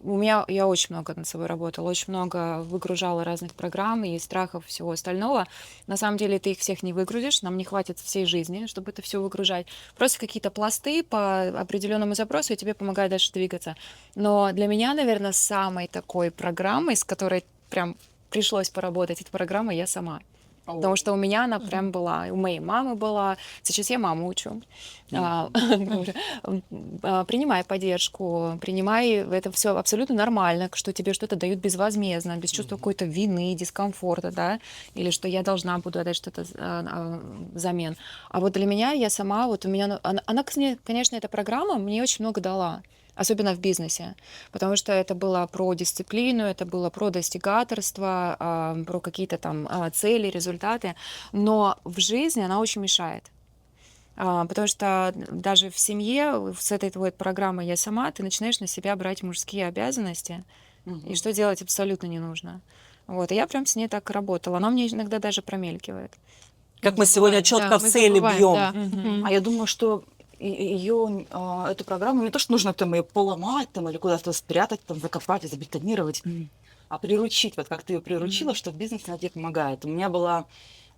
у меня я очень много над собой работала, очень много выгружала разных программ и страхов, всего остального. На самом деле ты их всех не выгрузишь, нам не хватит всей жизни, чтобы это все выгружать. Просто какие-то пласты по определенному запросу, и тебе помогают дальше двигаться. Но для меня, наверное, самой такой программой, с которой прям пришлось поработать, эта программа «Я сама». Потому что у меня она прям была, у моей мамы была. Сейчас я маму учу. Принимай поддержку, принимай, это все абсолютно нормально, что тебе что-то дают безвозмездно, без чувства какой-то вины, дискомфорта, да, или что я должна буду отдать что-то взамен. А вот для меня я сама, вот у меня, она, конечно, эта программа мне очень много дала. Особенно в бизнесе, потому что это было про дисциплину, это было про достигаторство, про какие-то там цели, результаты, но в жизни она очень мешает. Потому что даже в семье с этой вот программой «Я сама» ты начинаешь на себя брать мужские обязанности, и что делать абсолютно не нужно. Вот, и я прям с ней так работала. Она мне иногда даже промелькивает. Как мы сегодня Забываем, четко да, в мы цели забываем, бьем. да. Мгм. А я думаю, что ее, эту программу не то, что нужно там ее поломать там, или куда-то спрятать, там, закопать, забетонировать, а приручить, вот как ты ее приручила, что в бизнесе она тебе помогает. У меня была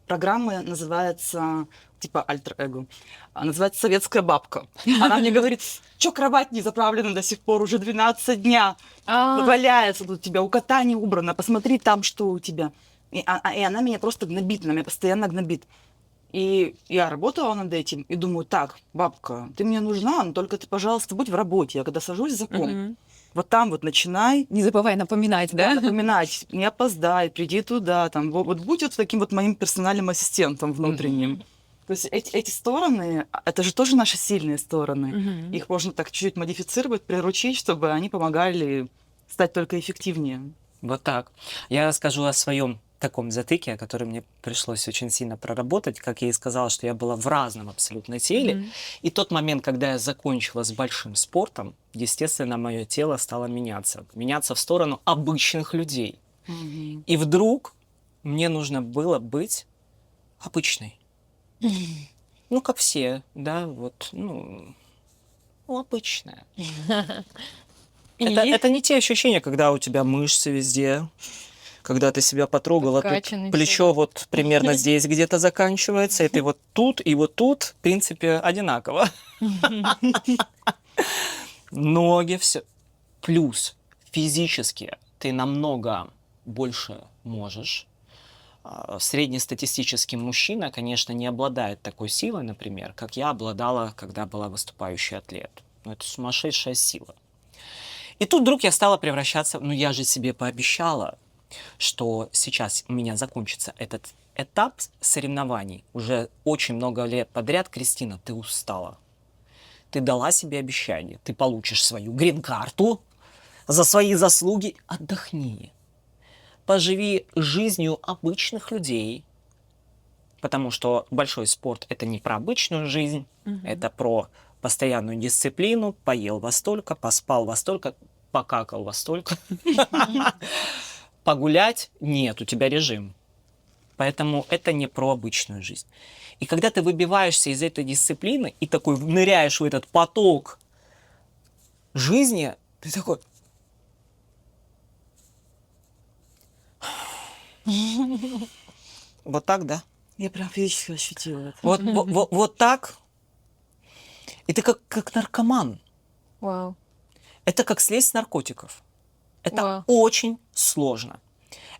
программа, называется, типа альтер-эго, называется «Советская бабка». Она мне говорит, что кровать не заправлена до сих пор, уже 12 дня, валяется тут у тебя, у кота не убрано, посмотри там, что у тебя. И она меня просто гнобит, она меня постоянно гнобит. И я работала над этим и думаю, так, бабка, ты мне нужна, но только ты, пожалуйста, будь в работе. Я когда сажусь за комп, Мгм. вот там вот начинай Не забывай напоминать, да? напоминать, не опоздай, приди туда, там, вот будь вот таким вот моим персональным ассистентом внутренним. То есть эти стороны, это же тоже наши сильные стороны. Мгм. Их можно так чуть-чуть модифицировать, приручить, чтобы они помогали стать только эффективнее. Вот так. Я расскажу о своем таком затыке, который мне пришлось очень сильно проработать. Как я и сказала, что я была в разном абсолютно теле. Мгм. И тот момент, когда я закончила с большим спортом, естественно, мое тело стало меняться. Меняться в сторону обычных людей. И вдруг мне нужно было быть обычной. Ну, как все, да, вот, ну обычная. Это не те ощущения, когда у тебя мышцы везде, когда ты себя потрогала, тут Подкачанный плечо вот примерно здесь где-то заканчивается, и ты вот тут, в принципе, одинаково. Ноги, все. Плюс физически ты намного больше можешь. Среднестатистический мужчина, конечно, не обладает такой силой, например, как я обладала, когда была выступающий атлет. Ну, это сумасшедшая сила. И тут вдруг я стала превращаться, ну я же себе пообещала, что сейчас у меня закончится этот этап соревнований. Уже очень много лет подряд, Кристина, ты устала. Ты дала себе обещание, ты получишь свою грин-карту за свои заслуги. Отдохни. Поживи жизнью обычных людей, потому что большой спорт – это не про обычную жизнь, это про постоянную дисциплину, поел во столько, поспал во столько, покакал во столько. Погулять – нет, у тебя режим. Поэтому это не про обычную жизнь. И когда ты выбиваешься из этой дисциплины и такой ныряешь в этот поток жизни, ты такой... Вот так, да? Я прям физически ощутила это. Вот так. И ты как наркоман. Вау. Это как слезть с наркотиков. Это Вау. очень сложно.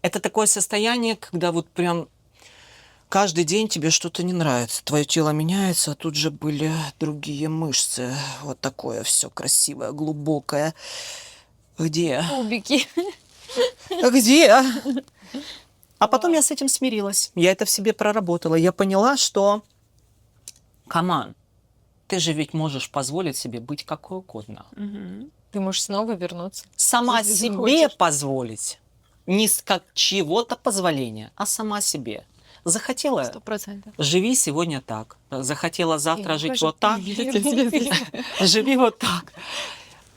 Это такое состояние, когда вот прям каждый день тебе что-то не нравится. Твое тело меняется, а тут же были другие мышцы. Вот такое все красивое, глубокое. Где? Кубики. Где? А потом я с этим смирилась. Я это в себе проработала. Я поняла, что, каман, ты же ведь можешь позволить себе быть какой угодно. Мгм. Ты можешь снова вернуться. Сама Если себе захочешь. позволить. Не как чего-то позволения, а сама себе. Захотела, 100%. живи сегодня так. Захотела завтра Я жить тоже вот так. Живи вот так.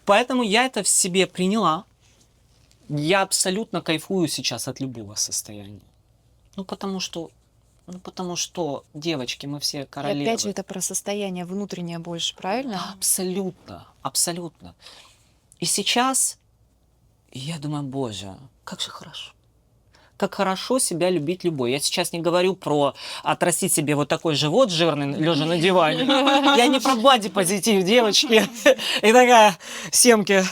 Поэтому я это в себе приняла. Я абсолютно кайфую сейчас от любого состояния. Потому что, девочки, мы все И королевы. опять же, это про состояние внутреннее больше, правильно? Абсолютно, абсолютно. И сейчас я думаю, боже, как же хорошо. Как хорошо себя любить любой. Я сейчас не говорю про отрастить себе вот такой живот жирный, лежа на диване. Я не про бади-позитив, девочки. И такая, семки.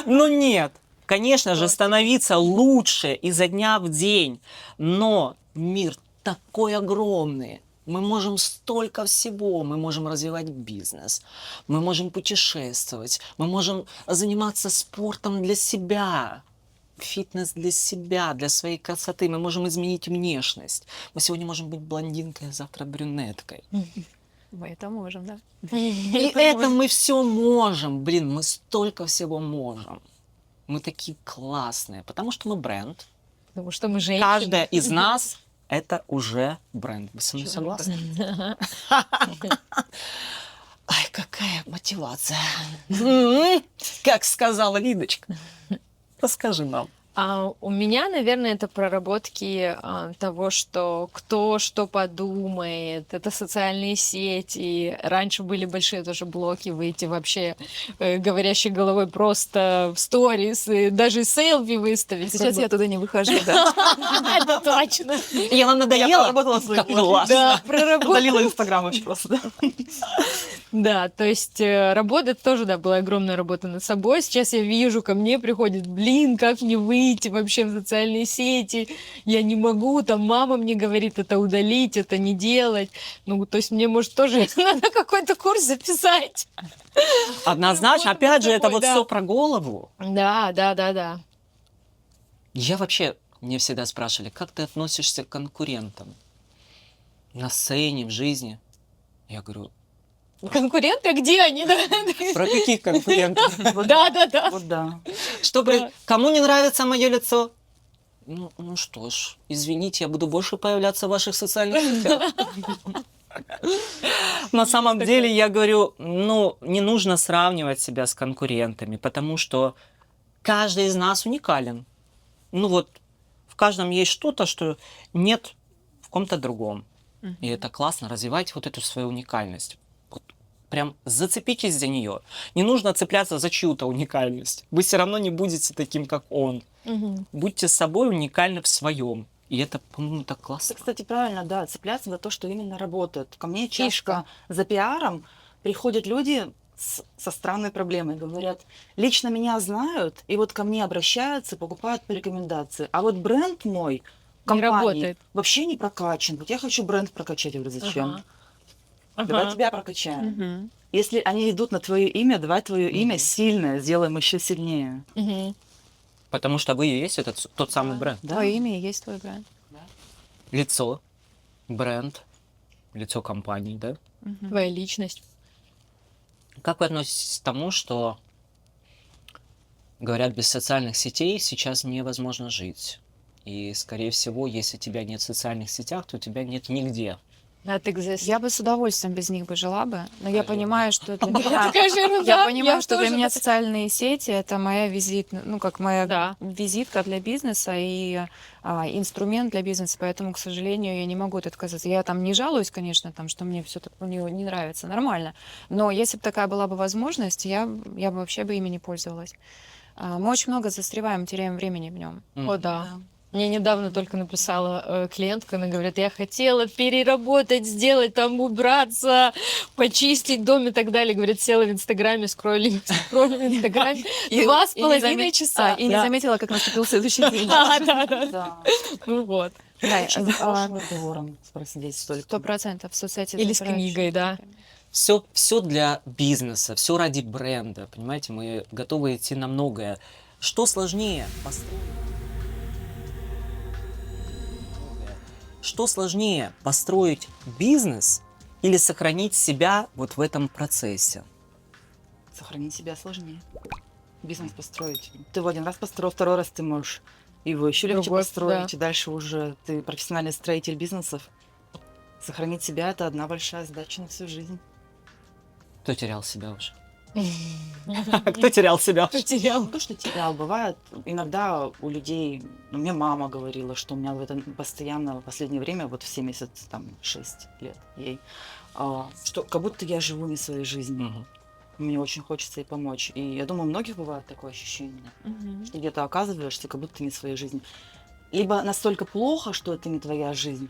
Ну нет. Конечно же, становиться лучше изо дня в день. Но мир такой огромный. Мы можем столько всего. Мы можем развивать бизнес. Мы можем путешествовать. Мы можем заниматься спортом для себя. Фитнес для себя, для своей красоты. Мы можем изменить внешность. Мы сегодня можем быть блондинкой, а завтра брюнеткой. Мы это можем, да. И это мы все можем. Блин, мы столько всего можем. Мы такие классные, потому что мы бренд. Потому что мы женщины. Каждая из нас это уже бренд. Вы со мной согласны? Ай, какая мотивация. Как сказала Лидочка. Расскажи нам. А у меня, наверное, это проработки того, что кто что подумает, это социальные сети. Раньше были большие тоже блоки, выйти вообще говорящей головой просто в сторис, и даже селфи выставить. Сейчас я туда не выхожу, да. Это точно. Я вам надоела? проработала свой Как блог. классно. Да, проработка. Удалила Инстаграм вообще просто, да. Да, то есть работа это тоже, да, была огромная работа над собой. Сейчас я вижу, ко мне приходит, блин, как мне выйти вообще в социальные сети, я не могу, там мама мне говорит это удалить, это не делать. Ну, то есть мне, может, тоже надо какой-то курс записать. Однозначно, Работа опять же, над это собой, вот да. все про голову. Да. Я вообще, мне всегда спрашивали, как ты относишься к конкурентам на сцене, в жизни? Я говорю, Конкуренты, где они? Да, про каких конкурентов? да. Вот да. Чтобы Да. кому не нравится мое лицо? Ну что ж, извините, я буду больше появляться в ваших социальных сетях. На самом деле, я говорю, не нужно сравнивать себя с конкурентами, потому что каждый из нас уникален. В каждом есть что-то, что нет в ком-то другом. И это классно, развивайте вот эту свою уникальность. Вот прям зацепитесь за нее. Не нужно цепляться за чью-то уникальность. Вы все равно не будете таким, как он. Будьте собой уникальны в своем. И это, по-моему, так Это, классно. кстати, правильно, да, цепляться за то, что именно работает. Ко мне часто Фишка. за пиаром приходят люди со странной проблемой, говорят, лично меня знают, и вот ко мне обращаются, покупают по рекомендации. А вот бренд мой в Не компании работает. вообще не прокачан. Вот я хочу бренд прокачать. Я говорю, зачем? Ага. Давай тебя прокачаем. Если они идут на твое имя, давай твое имя сильное, сделаем еще сильнее. Мгм. Потому что вы и есть тот самый бренд. Да? Твое имя и есть твой бренд. Лицо, бренд, лицо компании, да? Твоя личность. Как вы относитесь к тому, что говорят, без социальных сетей сейчас невозможно жить? И, скорее всего, если тебя нет в социальных сетях, то тебя нет нигде. Not exist. Я бы с удовольствием без них бы жила бы, но я Наверное. понимаю, что для меня... Такая же ерунда. Я понимаю, что для тоже меня так- социальные сети это моя как моя Да. визитка для бизнеса и инструмент для бизнеса, поэтому, к сожалению, я не могу от этого отказаться. Я там не жалуюсь, конечно, там, что мне все не нравится, нормально. Но если бы такая была бы возможность, я бы вообще бы ими не пользовалась. Мы очень много застреваем, теряем времени в нем. О, да. Мне недавно только написала клиентка, она говорит, я хотела переработать, сделать, там убраться, почистить дом и так далее. Говорит, села в Инстаграме, скроллим в Инстаграме 2,5 часа. И не Да. заметила, как наступил следующий день. Да. Да. Ну вот. Да, Очень хорошим разговором просидеть столько. 100% в соцсети. Или с забирают книгой, да. Все для бизнеса, все ради бренда. Понимаете, мы готовы идти на многое. Что сложнее построить? Что сложнее построить бизнес или сохранить себя вот в этом процессе? Сохранить себя сложнее. Бизнес построить. Ты его один раз построил, второй раз ты можешь его еще легче Другой, построить. да. И дальше уже ты профессиональный строитель бизнесов. Сохранить себя — это одна большая задача на всю жизнь. Кто терял себя уже? Кто терял себя? Потерял. То, что терял, бывает. Иногда у людей, мне мама говорила, что у меня в этом постоянно в последнее время, вот в 76 лет ей, что как будто я живу не своей жизнью. Мгм. Мне очень хочется ей помочь. И я думаю, у многих бывает такое ощущение, что где-то оказываешься, как будто не в своей жизни. Либо настолько плохо, что это не твоя жизнь,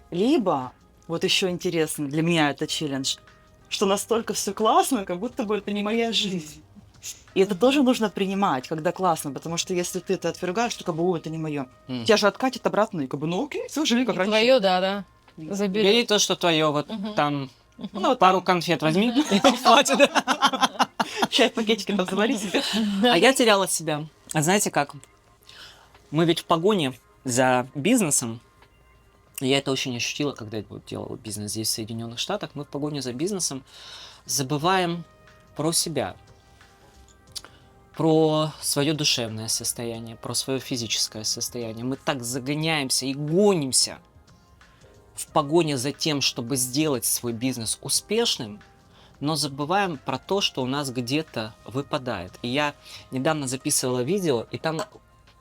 либо, вот еще интересно, для меня это челлендж, что настолько все классно, как будто бы это не моя жизнь. И это тоже нужно принимать, когда классно, потому что если ты это отвергаешь, то как бы, о, это не мое. Мгм. Тебя же откатит обратно, и как бы, ну окей, все, живи как раньше. Твое, да. Забери. Бери то, что твое, вот Мгм. там Ну, вот пару конфет возьми, и хватит. чай в пакетике там завари себе. А я теряла себя. А знаете как? Мы ведь в погоне за бизнесом, и я это очень ощутила, когда я делала бизнес здесь, в Соединенных Штатах, мы в погоне за бизнесом забываем про себя, про свое душевное состояние, про свое физическое состояние. Мы так загоняемся и гонимся в погоне за тем, чтобы сделать свой бизнес успешным, но забываем про то, что у нас где-то выпадает. И я недавно записывала видео, и там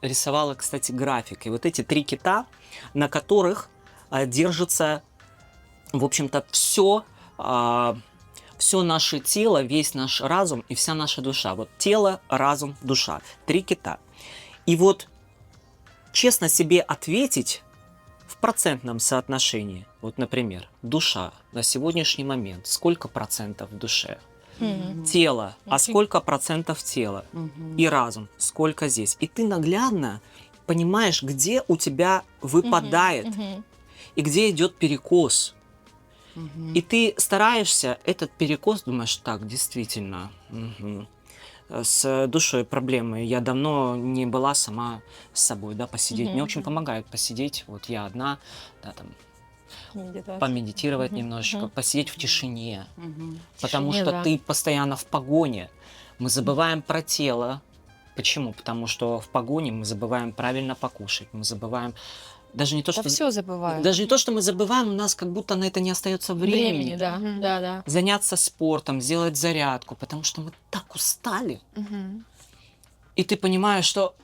рисовала, кстати, график. И вот эти 3 кита, на которых держится, в общем-то, все наше тело, весь наш разум и вся наша душа. Вот тело, разум, душа. 3 кита. И вот честно себе ответить в процентном соотношении. Вот, например, душа на сегодняшний момент. Сколько процентов в душе? Тело. А сколько процентов тела? И разум. Сколько здесь? И ты наглядно понимаешь, где у тебя выпадает и где идет перекос. И ты стараешься этот перекос, думаешь, так, действительно, с душой проблемы. Я давно не была сама с собой, да, посидеть. Мне очень помогает посидеть, вот я одна, да, там, помедитировать немножечко, посидеть в тишине. Потому Тишине, что да. ты постоянно в погоне. Мы забываем про тело. Почему? Потому что в погоне мы забываем правильно покушать, мы забываем даже не то, Да что все забывают. даже не то, что мы забываем, у нас как будто на это не остается времени. Да, да. Заняться спортом, сделать зарядку, потому что мы так устали. Мгм. И ты понимаешь, что,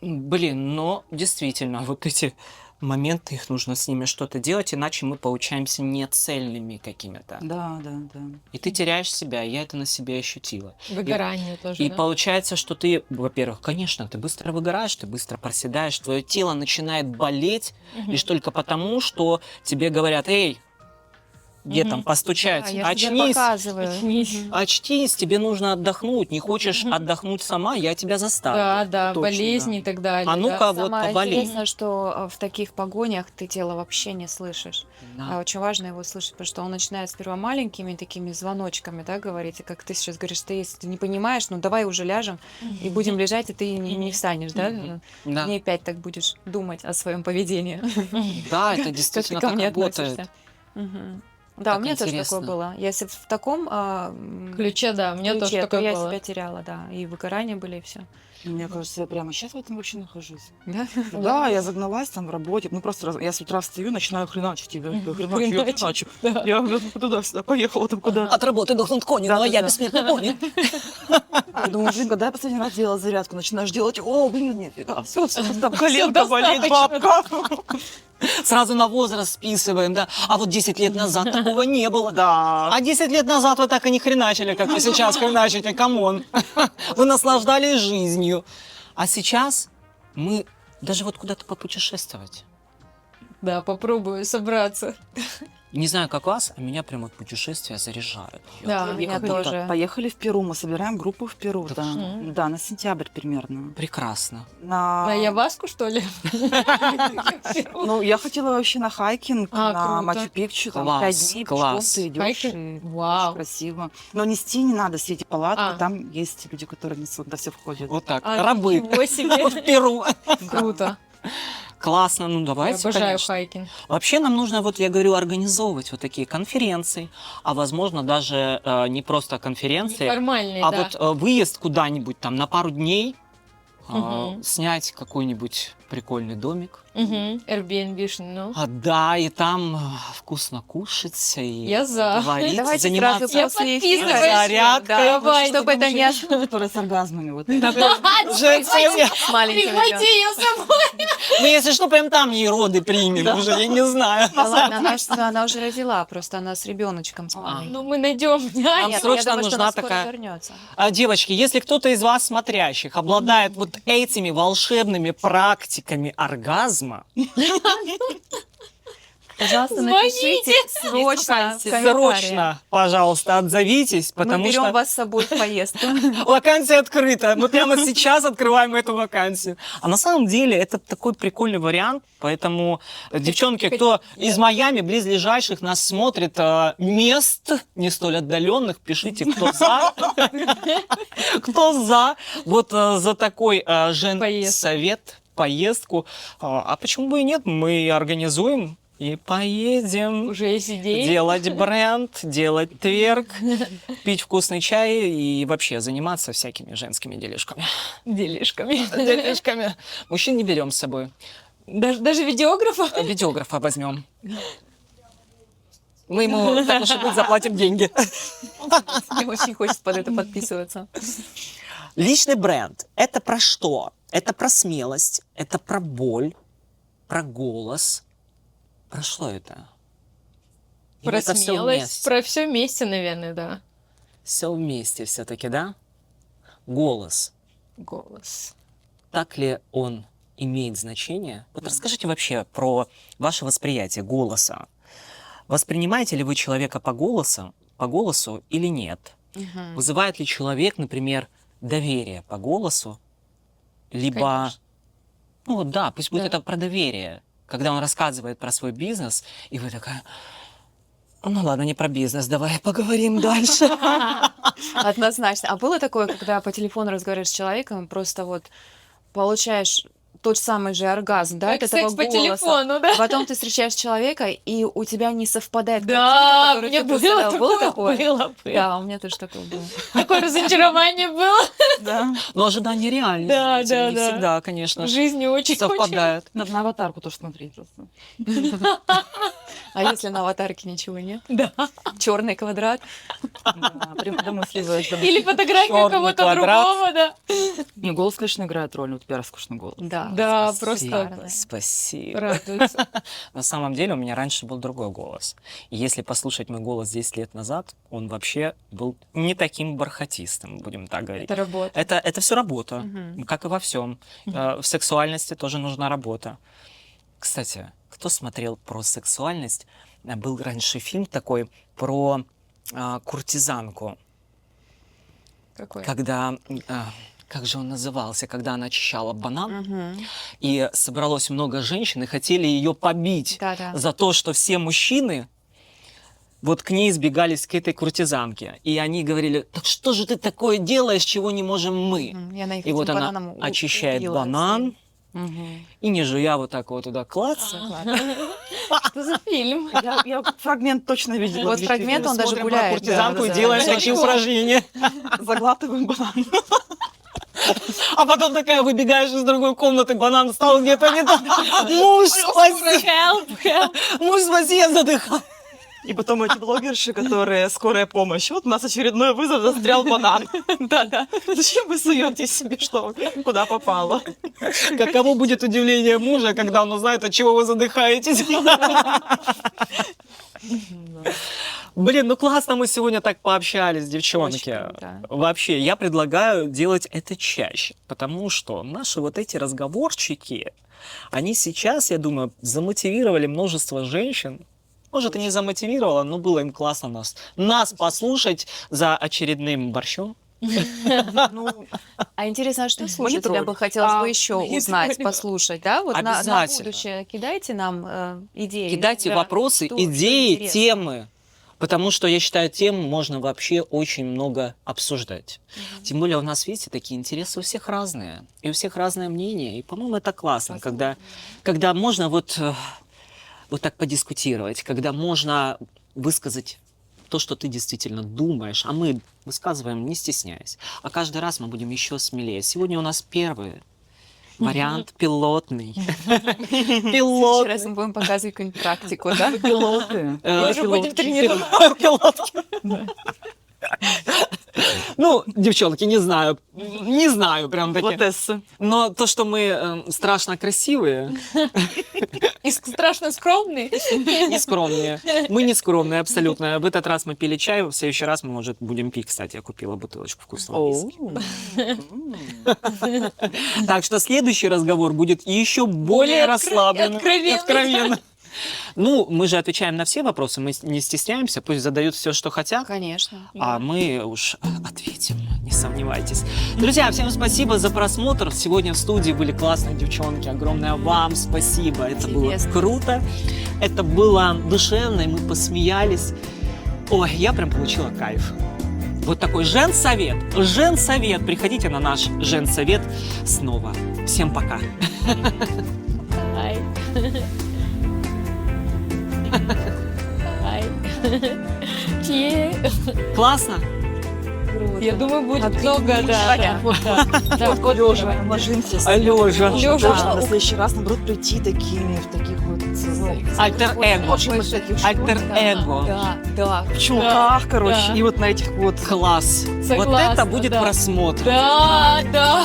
блин, но действительно, вот эти моменты, их нужно с ними что-то делать, иначе мы получаемся нецельными какими-то. Да, да, да. И ты теряешь себя, я это на себе ощутила. Выгорание тоже, И да? получается, что ты, во-первых, конечно, ты быстро выгораешь, ты быстро проседаешь, твое тело начинает болеть лишь только потому, что тебе говорят, эй, где там постучать, Да, я же тебе очнись. показываю. Очнись. Мгм. Очнись, тебе нужно отдохнуть. Не хочешь отдохнуть сама, я тебя заставлю. Да, Точно, болезни да. и так далее. А ну-ка, да. вот Самое поболей. интересное, что в таких погонях ты тело вообще не слышишь. Да. Очень важно его слышать, потому что он начинает сперва маленькими такими звоночками, да, говорить. И как ты сейчас говоришь, ты если ты не понимаешь, ну давай уже ляжем и будем лежать, и ты не встанешь, да? Да. Дней 5 так будешь думать о своем поведении. Да, это Как ты действительно ко так мне работает. относишься. Мгм. Да, Так у меня тоже такое интересно. было. Если в таком Ключе, да, у меня тоже ключе, то такое я было. себя теряла, да. И выгорания были, и все. Мне кажется, я прямо сейчас в этом вообще нахожусь. Да? Да, я загналась там в работе. Ну просто я с утра встаю, начинаю хреначить тебя. Я Хреначить. хреначу. Да. Я туда-сюда поехала там куда-то. От работы дохнут кони, Да, но да, я да. бессмертный пони. Я думаю, блин, когда я последний раз делала зарядку, начинаешь делать, о, блин, нет, все, там коленка болит, бабка. Сразу на возраст списываем, да. А вот 10 лет назад такого не было. Да. А 10 лет назад вы так и не хреначили, как вы сейчас хреначите, камон. Вы наслаждались жизнью. А сейчас мы даже вот куда-то попутешествовать. Да, попробую собраться. Не знаю, как вас, а меня прям вот путешествия заряжают. Да, меня Поехали, тоже. поехали в Перу, мы собираем группу в Перу, да. Мгм. Да, на сентябрь примерно. Прекрасно. На Яваску, что ли? Ну, я хотела вообще на хайкинг, А, на круто. Мачу-Пикчу, там Класс, 5 дней класс. пешком ты идешь, Хайкинг? и Вау. очень красиво. Но нести не надо, все эти палатки, А. там есть люди, которые несут, да, все входят. Вот так. А, Рабы. ничего себе. В Перу. Круто. Классно, ну Я давайте, обожаю конечно. хайкинг. Вообще нам нужно, вот я говорю, организовывать вот такие конференции, а возможно даже не просто конференции, Неформальный, а да. вот выезд куда-нибудь там на пару дней, Мгм. снять какой-нибудь прикольный домик. Мгм. Airbnb, ну. Да, и там вкусно кушать и Я за. говорить, Давайте заниматься. сразу после эфира. подписываюсь. Зарядкой. Давай, чтобы это не Которые с оргазмами. Вот. Женские. с маленьким Прихвати ребенком. ее с собой. Ну, если что, прям там ей роды примем уже, я не знаю. Да ладно, она уже родила, просто она с ребеночком. Ну, мы найдем Нам няню. срочно нужна такая- вернется. Девочки, если кто-то из вас смотрящих обладает вот этими волшебными практиками оргазма, Пожалуйста, Звоните. напишите срочно в комментариях. срочно, пожалуйста, отзовитесь, Мы потому берем что вас с собой в поездку. вакансия открыта. Мы прямо сейчас открываем эту вакансию. А на самом деле это такой прикольный вариант, поэтому, девчонки, кто из Майами, близлежащих нас смотрит, мест не столь отдаленных, пишите, кто за. Кто за. Вот за такой совет, поездку. А почему бы и нет? Мы организуем и поедем. Уже есть идеи. Делать бренд, делать тверк, пить вкусный чай и вообще заниматься всякими женскими делишками. Делишками. Делишками. Мужчин не берем с собой. Даже видеографа? Видеографа возьмем. Мы ему, так уж и быть, заплатим деньги. Мне очень хочется под это подписываться. Личный бренд – это про что? Это про смелость, это про боль, про голос. Про что это? Или Про это всё смелость, вместе? про все вместе, наверное, да. Все вместе все-таки, да? Голос. Голос. Так ли он имеет значение? Вот расскажите вообще про ваше восприятие голоса. Воспринимаете ли вы человека по голосу или нет? Мгм. Вызывает ли человек, например, доверие по голосу? Либо, Конечно. ну вот да, пусть будет Да. это про доверие. Когда он рассказывает про свой бизнес, и вы такая, ну ладно, не про бизнес, давай поговорим дальше. Однозначно. А было такое, когда по телефону разговариваешь с человеком, просто вот получаешь тот самый же оргазм, да, Как от этого секс по голоса. телефону, да? Потом ты встречаешь человека, и у тебя не совпадает Да, картинка, которую мне ты было представлял. Было такое. такое? Было. Да, у меня тоже такое было. Такое разочарование было. Да. Но ожидание реальности. Да, да, не да. всегда, В конечно, жизни очень совпадает. Надо на аватарку тоже смотреть просто. А если на аватарке ничего нет? Да. Черный квадрат. Да, прям домысливаешь. Или фотография Чёрный кого-то квадрат. другого, да. Не, голос, конечно, играет роль. Вот у тебя роскошный голос. Да. Да, Спасибо, просто Спасибо. радуется. На самом деле у меня раньше был другой голос. И если послушать мой голос 10 лет назад, он вообще был не таким бархатистым, будем так говорить. Это работа. Это все работа, Мгм. как и во всем. В сексуальности тоже нужна работа. Кстати, кто смотрел про сексуальность? Был раньше фильм такой про куртизанку, Какой? когда... как же он назывался, когда она очищала банан, Мгм. и собралось много женщин, и хотели ее побить Да-да. за то, что все мужчины вот к ней сбегались, к этой куртизанке. И они говорили, так что же ты такое делаешь, чего не можем мы? Мгм. Я на их И вот этим она бананом очищает убила банан, Мгм. и не жуя вот так вот туда клаца. Что за фильм? Я фрагмент точно видела. Вот фрагмент, он даже Смотрим про гуляет. куртизанку и Да, делаем да. такие упражнения. Заглатываем банан. А потом такая выбегаешь из другой комнаты, банан стал где-то не там. Муж, спаси! Муж, спаси, я задыхаюсь. И потом эти блогерши, которые скорая помощь. Вот у нас очередной вызов, застрял банан. Да-да. Зачем вы суете себе что? Куда попало? Каково будет удивление мужа, когда он узнает, от чего вы задыхаетесь? Блин, ну классно мы сегодня так пообщались, девчонки. Очень круто. Вообще, я предлагаю делать это чаще, потому что наши вот эти разговорчики, они сейчас, я думаю, замотивировали множество женщин. Может, и не замотивировало, но было им классно нас послушать за очередным борщом. Ну, А интересно, а что слушать Мониторинг. тебя бы хотелось бы еще мониторинг. узнать, послушать, да? Вот на Обязательно. будущее кидайте нам идеи. Кидайте Да. вопросы, Что идеи, интересно. темы. Потому что, я считаю, тем можно вообще очень много обсуждать. Тем более у нас, видите, такие интересы у всех разные. И у всех разное мнение. И, по-моему, это классно, когда можно вот так подискутировать, когда можно высказать то, что ты действительно думаешь, а мы высказываем, не стесняясь. А каждый раз мы будем еще смелее. Сегодня у нас первый вариант пилотный. Пилот. Сейчас мы будем показывать какую-нибудь практику, да? пилоты. Уже будем тренировать. Пилотки. Ну, девчонки, не знаю прям таки. Пилотессы. Но то, что мы страшно красивые И страшно скромный. и скромные. Мы не скромные абсолютно. В этот раз мы пили чай, в следующий раз мы, может, будем пить. Кстати, я купила бутылочку вкусного виски. Так что следующий разговор будет еще более расслабленный. откровенный. Ну, мы же отвечаем на все вопросы, мы не стесняемся, пусть задают все, что хотят. Конечно. А мы уж ответим, не сомневайтесь. Друзья, всем спасибо за просмотр. Сегодня в студии были классные девчонки. Огромное вам спасибо. Это было Интересно. круто. Это было душевно, и мы посмеялись. Ой, я прям получила кайф. Вот такой женсовет. Женсовет. Приходите на наш женсовет снова. Всем пока. Ай. Ай. Классно? Я думаю, будет много, да. Вот лежа, ложимся. Лёжа. Лёжа. Да, в следующий раз, наоборот, прийти такими, в таких вот Альтер-эго. Очень вот таких Альтер-эго. Да. в чулках, короче, Да. и вот на этих вот. Класс. Вот Согласна, это будет да. просмотр. Да.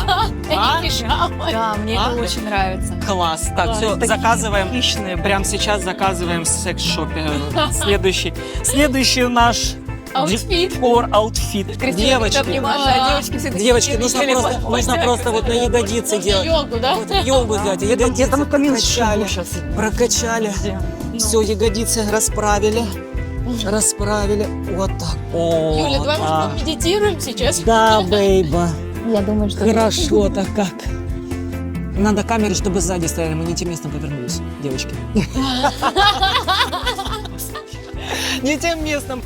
А? И пижамы. Да, мне А? это очень нравится. Класс. Так, Класс. все, Такие заказываем. хищные. Прямо сейчас заказываем в секс-шопе. Следующий наш Аутфит. декор, аутфит. Девочки, девочки, нужно просто вот на ягодицы делать. Йогу, да? Вот йогу взять, ягодицы Где-то на камин прокачали, сейчас. прокачали. Все, ягодицы расправили. Вот так. О, Юля, давай, да. может, помедитируем сейчас? Да, бейба. Я думаю, что... Хорошо-то как. Надо камеры, чтобы сзади стояли, мы не тем местом повернулись, девочки. Не тем местом.